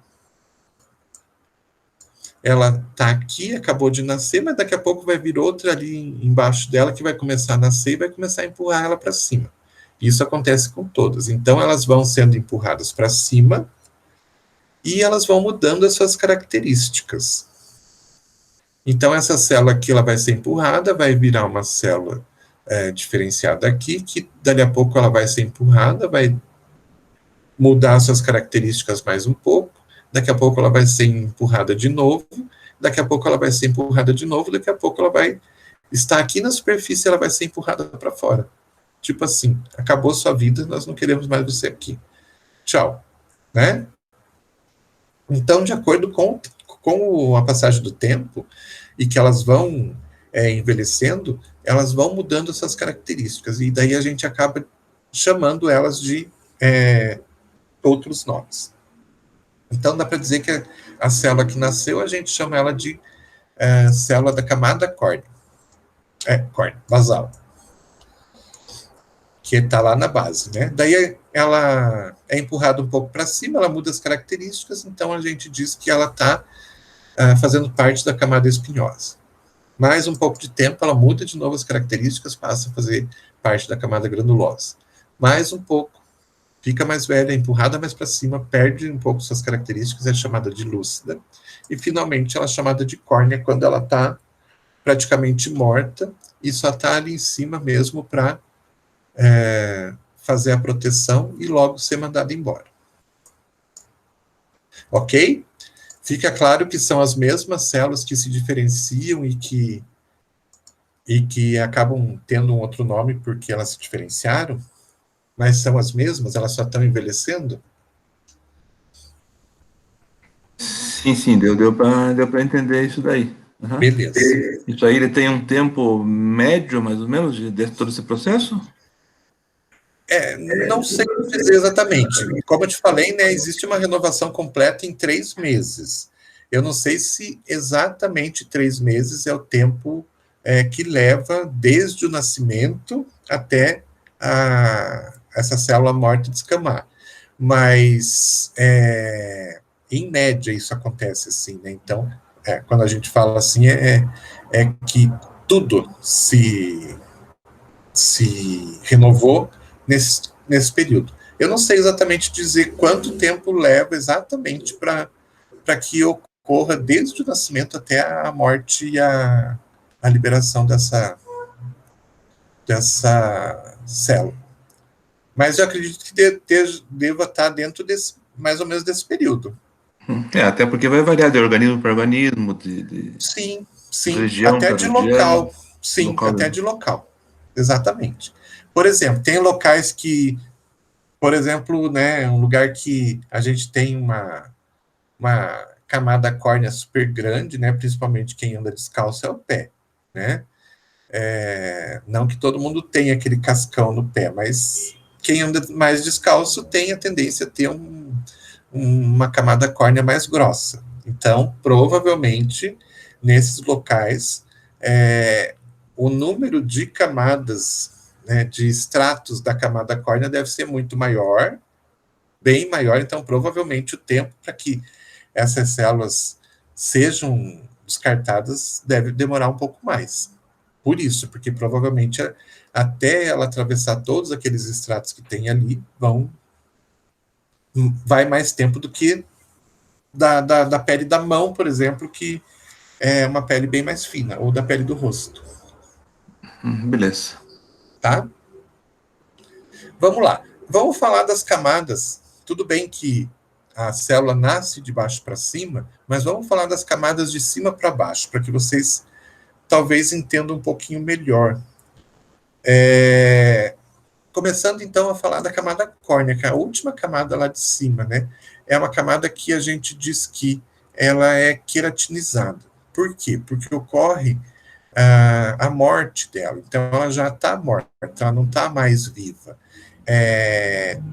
Ela está aqui, acabou de nascer, mas daqui a pouco vai vir outra ali embaixo dela que vai começar a nascer e vai começar a empurrar ela para cima. Isso acontece com todas. Então, elas vão sendo empurradas para cima e elas vão mudando as suas características. Então, essa célula aqui ela vai ser empurrada, vai virar uma célula diferenciada aqui, que dali a pouco ela vai ser empurrada, vai mudar suas características mais um pouco, daqui a pouco ela vai ser empurrada de novo, daqui a pouco ela vai ser empurrada de novo, daqui a pouco ela vai estar aqui na superfície e ela vai ser empurrada para fora. Tipo assim, acabou sua vida, nós não queremos mais você aqui. Tchau. Né? Então, de acordo com a passagem do tempo, e que elas vão envelhecendo, elas vão mudando essas características, e daí a gente acaba chamando elas de outros nomes. Então, dá para dizer que a célula que nasceu, a gente chama ela de célula da camada córnea. Córnea, basal. Que está lá na base, né? Daí ela é empurrada um pouco para cima, ela muda as características, então a gente diz que ela está fazendo parte da camada espinhosa. Mais um pouco de tempo, ela muda de novo as características, passa a fazer parte da camada granulosa. Mais um pouco, fica mais velha, é empurrada mais para cima, perde um pouco suas características, é chamada de lúcida, e finalmente ela é chamada de córnea quando ela está praticamente morta, e só está ali em cima mesmo para fazer a proteção e logo ser mandada embora. Ok? Fica claro que são as mesmas células que se diferenciam e que acabam tendo um outro nome porque elas se diferenciaram, mas são as mesmas, elas só estão envelhecendo? Sim, deu para entender isso daí. Uhum. Beleza. Isso aí ele tem um tempo médio, mais ou menos, de todo esse processo? Não sei dizer exatamente. Como eu te falei, né, existe uma renovação completa em 3 meses. Eu não sei se exatamente 3 meses é o tempo que leva desde o nascimento até essa célula morta descamar. Mas, em média, isso acontece assim, né? Então, quando a gente fala assim, é que tudo se renovou nesse período. Eu não sei exatamente dizer quanto tempo leva exatamente para que ocorra desde o nascimento até a morte e a liberação dessa célula. Mas eu acredito que deva estar dentro mais ou menos desse período. Até porque vai variar de organismo para organismo, Sim, região até de local. Sim, local até de local. Exatamente. Por exemplo, tem locais que, por exemplo, né, um lugar que a gente tem uma camada córnea super grande, né, principalmente quem anda descalço é o pé, né? Não que todo mundo tenha aquele cascão no pé, mas quem anda mais descalço tem a tendência a ter uma camada córnea mais grossa. Então, provavelmente, nesses locais, o número de camadas, né, de estratos da camada córnea deve ser muito maior, bem maior, então provavelmente o tempo para que essas células sejam descartadas deve demorar um pouco mais. Por isso, porque provavelmente até ela atravessar todos aqueles estratos que tem ali, vai mais tempo do que da pele da mão, por exemplo, que é uma pele bem mais fina, ou da pele do rosto. Beleza. Tá? Vamos lá. Vamos falar das camadas. Tudo bem que a célula nasce de baixo para cima, mas vamos falar das camadas de cima para baixo, para que vocês talvez entendam um pouquinho melhor. Começando, então, a falar da camada córnea, que é a última camada lá de cima, né? É uma camada que a gente diz que ela é queratinizada. Por quê? Porque ocorre a morte dela. Então, ela já está morta, ela não está mais viva.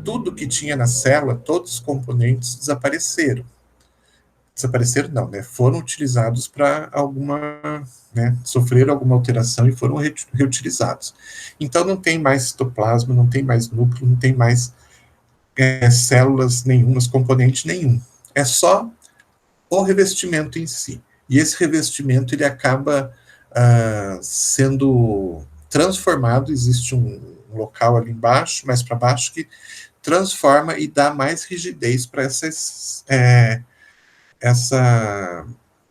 Tudo que tinha na célula, todos os componentes desapareceram. Desapareceram não, né? Foram utilizados para sofreram alguma alteração e foram reutilizados. Então não tem mais citoplasma, não tem mais núcleo, não tem mais células nenhumas, componente nenhum. É só o revestimento em si. E esse revestimento ele acaba sendo transformado, existe um local ali embaixo, mais para baixo, que transforma e dá mais rigidez para essa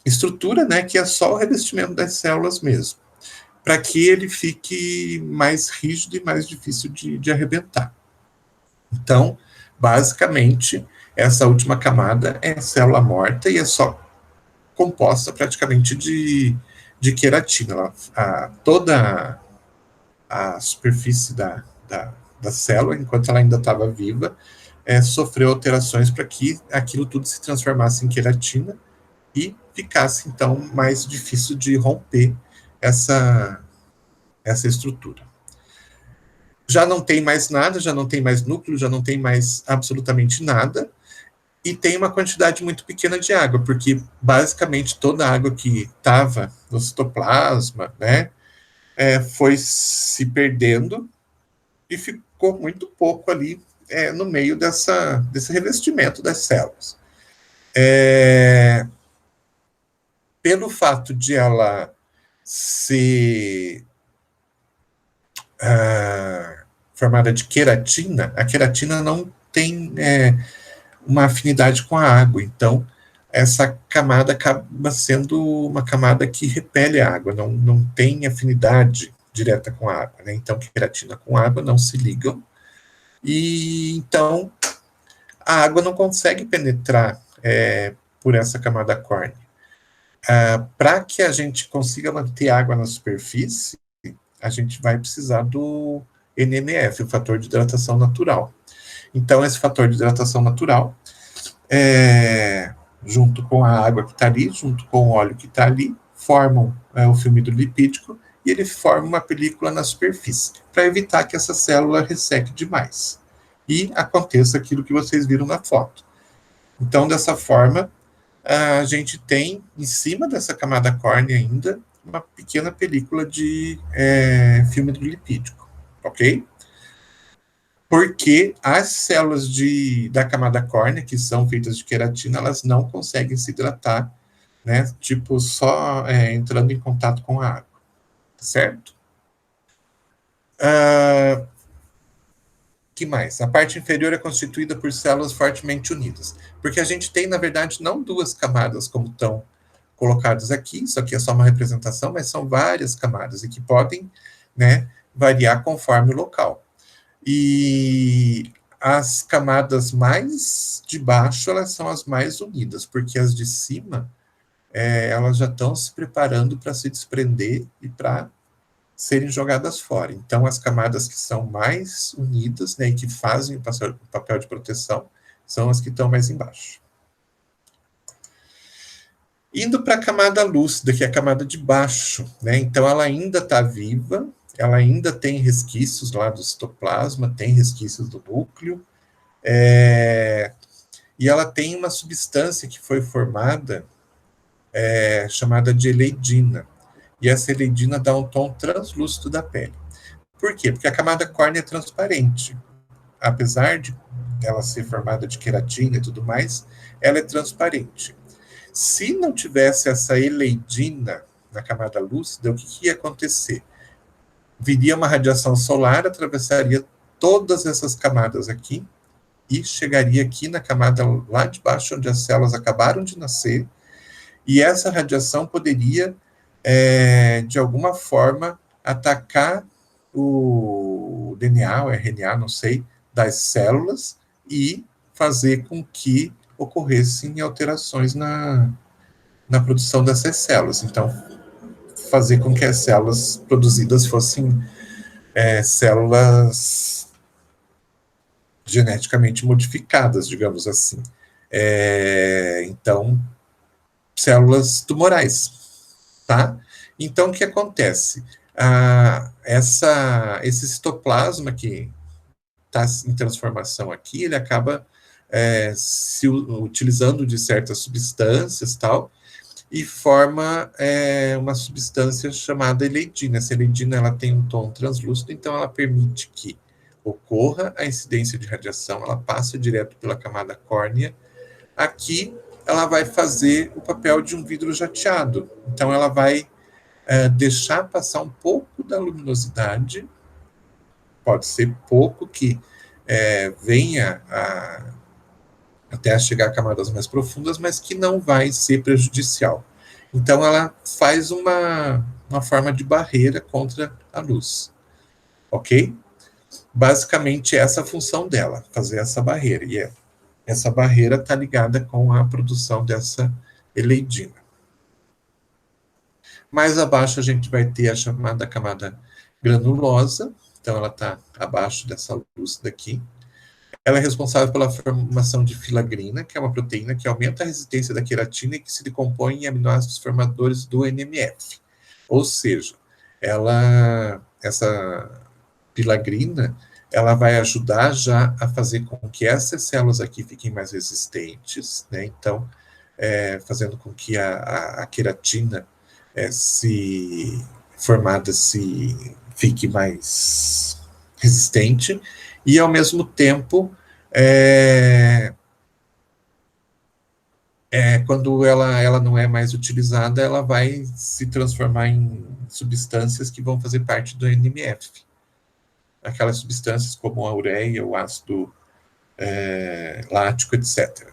estrutura, né, que é só o revestimento das células mesmo, para que ele fique mais rígido e mais difícil de arrebentar. Então, basicamente, essa última camada é célula morta e é só composta praticamente de queratina. Toda a superfície da célula, enquanto ela ainda estava viva, sofreu alterações para que aquilo tudo se transformasse em queratina e ficasse, então, mais difícil de romper essa estrutura. Já não tem mais nada, já não tem mais núcleo, já não tem mais absolutamente nada, e tem uma quantidade muito pequena de água, porque basicamente toda a água que estava no citoplasma, né, foi se perdendo e ficou muito pouco ali no meio desse revestimento das células. Pelo fato de ela ser formada de queratina, a queratina não tem uma afinidade com a água, então essa camada acaba sendo uma camada que repele a água, não tem afinidade direta com a água, né? Então queratina com água não se ligam, e então a água não consegue penetrar por essa camada córnea. Para que a gente consiga manter água na superfície, a gente vai precisar do NMF, o fator de hidratação natural. Então, esse fator de hidratação natural, junto com a água que está ali, junto com o óleo que está ali, formam o filme hidrolipídico e ele forma uma película na superfície, para evitar que essa célula resseque demais. E aconteça aquilo que vocês viram na foto. Então, dessa forma, a gente tem, em cima dessa camada córnea ainda, uma pequena película de filme hidrolipídico, ok? Porque as células da camada córnea, que são feitas de queratina, elas não conseguem se hidratar, né? Tipo, só entrando em contato com a água, certo? Que mais? A parte inferior é constituída por células fortemente unidas, porque a gente tem, na verdade, não duas camadas como estão colocadas aqui, isso aqui é só uma representação, mas são várias camadas e que podem, né, variar conforme o local. E as camadas mais de baixo, elas são as mais unidas, porque as de cima, elas já estão se preparando para se desprender e para serem jogadas fora. Então, as camadas que são mais unidas, né, e que fazem o papel de proteção, são as que estão mais embaixo. Indo para a camada lúcida, que é a camada de baixo, né, então ela ainda está viva, ela ainda tem resquícios lá do citoplasma, tem resquícios do núcleo, e ela tem uma substância que foi formada chamada de eleidina. e essa eleidina dá um tom translúcido da pele. Por quê? Porque a camada córnea é transparente. Apesar de ela ser formada de queratina e tudo mais, ela é transparente. Se não tivesse essa eleidina na camada lúcida, o que ia acontecer? Viria uma radiação solar, atravessaria todas essas camadas aqui e chegaria aqui na camada lá de baixo, onde as células acabaram de nascer, e essa radiação poderia, de alguma forma, atacar o DNA, o RNA, não sei, das células e fazer com que ocorressem alterações na produção dessas células. Então, fazer com que as células produzidas fossem células geneticamente modificadas, digamos assim. Então, células tumorais, tá? Então, o que acontece? Esse citoplasma que está em transformação aqui, ele acaba se utilizando de certas substâncias, tal, e forma uma substância chamada eleidina. Essa eleidina, ela tem um tom translúcido, então ela permite que ocorra a incidência de radiação, ela passa direto pela camada córnea. Aqui, ela vai fazer o papel de um vidro jateado. Então, ela vai deixar passar um pouco da luminosidade, pode ser pouco, que venha até chegar a camadas mais profundas, mas que não vai ser prejudicial. Então, ela faz uma forma de barreira contra a luz. Ok? Basicamente, essa é a função dela, fazer essa barreira. E essa barreira está ligada com a produção dessa eleidina. Mais abaixo, a gente vai ter a chamada camada granulosa. Então, ela está abaixo dessa luz daqui. Ela é responsável pela formação de filagrina, que é uma proteína que aumenta a resistência da queratina e que se decompõe em aminoácidos formadores do NMF. Ou seja, essa filagrina, ela vai ajudar já a fazer com que essas células aqui fiquem mais resistentes, né? Então, fazendo com que a queratina formada fique mais resistente, e, ao mesmo tempo, quando ela não é mais utilizada, ela vai se transformar em substâncias que vão fazer parte do NMF. Aquelas substâncias como a ureia, o ácido lático, etc.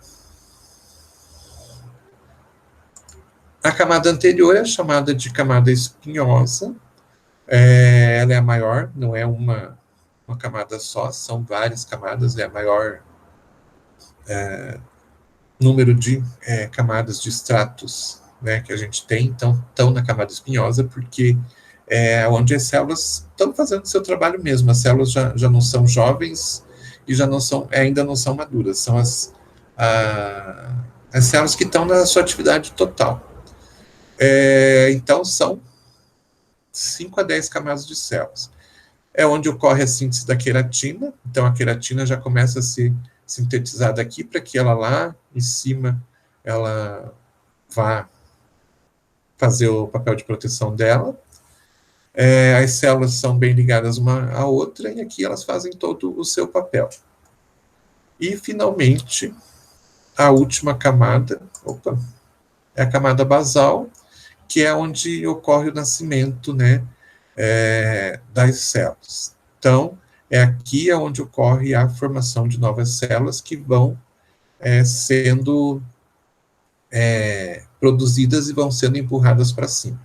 A camada anterior é chamada de camada espinhosa. Ela é a maior, não é uma camada só, são várias camadas, é a maior número de camadas de estratos, né, que a gente tem. Então, estão na camada espinhosa, porque onde as células estão fazendo o seu trabalho mesmo. As células já não são jovens e ainda não são maduras. São as células que estão na sua atividade total. Então, são 5 a 10 camadas de células. É onde ocorre a síntese da queratina. Então, a queratina já começa a ser sintetizada aqui, para que ela lá em cima, ela vá fazer o papel de proteção dela. As células são bem ligadas uma à outra, e aqui elas fazem todo o seu papel. E, finalmente, a última camada, é a camada basal, que é onde ocorre o nascimento, né, das células. Então, aqui onde ocorre a formação de novas células que vão sendo produzidas e vão sendo empurradas para cima.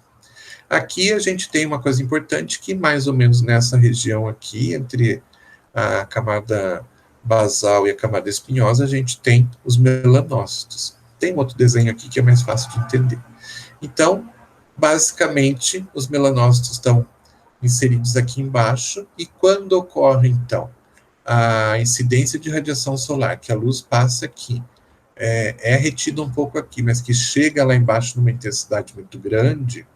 Aqui a gente tem uma coisa importante, que mais ou menos nessa região aqui, entre a camada basal e a camada espinhosa, a gente tem os melanócitos. Tem um outro desenho aqui que é mais fácil de entender. Então, basicamente, os melanócitos estão inseridos aqui embaixo, e quando ocorre, então, a incidência de radiação solar, que a luz passa aqui, retida um pouco aqui, mas que chega lá embaixo numa intensidade muito grande,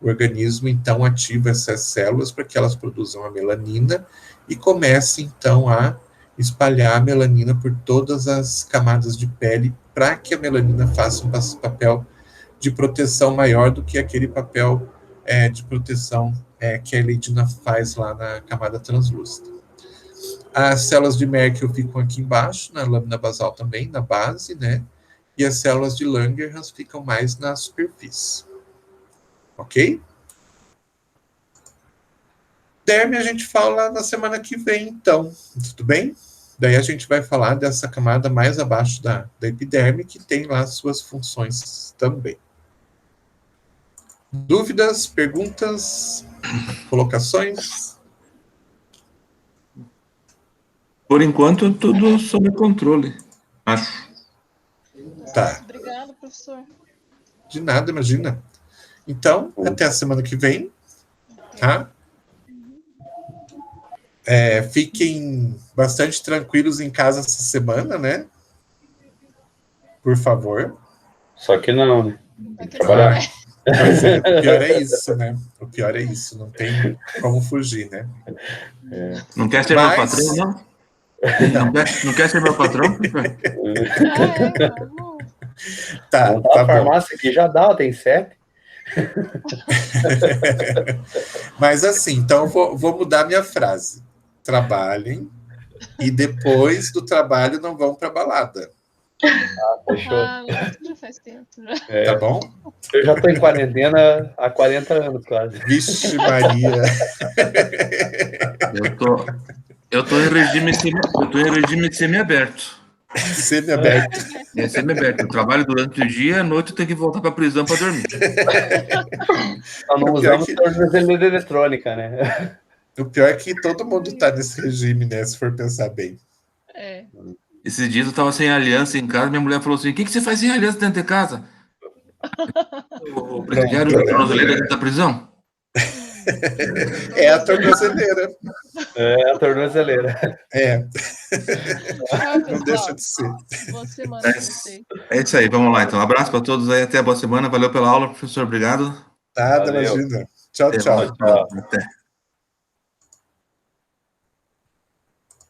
o organismo, então, ativa essas células para que elas produzam a melanina e comece, então, a espalhar a melanina por todas as camadas de pele, para que a melanina faça um papel de proteção maior do que aquele papel de proteção que a Eridina faz lá na camada translúcida. As células de Merkel ficam aqui embaixo, na lâmina basal também, na base, né? E as células de Langerhans ficam mais na superfície. Ok? Derme a gente fala na semana que vem, então. Tudo bem? Daí a gente vai falar dessa camada mais abaixo da epiderme, que tem lá suas funções também. Dúvidas, perguntas, colocações? Por enquanto, tudo sob controle, acho. Tá. Obrigada, professor. De nada, imagina. Então, até a semana que vem, tá? Fiquem bastante tranquilos em casa essa semana, né? Por favor. Só que não, né? Trabalhar. Pois é, o pior é isso, né? O pior é isso, não tem como fugir, né? Não quer ser meu patrão, não? Não quer ser meu patrão? Tá, Montar a farmácia aqui já dá, tem 7. Mas assim, então vou mudar minha frase. Trabalhem e depois do trabalho não vão para balada. Fechou. Já faz tempo. Tá bom? Eu já tô em quarentena há 40 anos, quase. Vixe Maria. Eu tô em regime semi-aberto. Semi-aberto. É semi-aberto. Eu trabalho durante o dia, à noite eu tenho que voltar para a prisão para dormir. Só não usamos tornozeleira eletrônica, né? O pior é que todo mundo tá nesse regime, né? Se for pensar bem. Esses dias eu tava sem aliança em casa, minha mulher falou assim, o que você faz sem aliança dentro de casa? O presidiário da tornozeleira dentro da prisão? É a tornozeleira. É a tornozeleira. Não deixa de ser. Boa semana pra vocês. É isso aí, vamos lá então. Um abraço para todos aí, até a boa semana. Valeu pela aula, professor. Obrigado. Nada, imagina. Tchau, tchau. Até.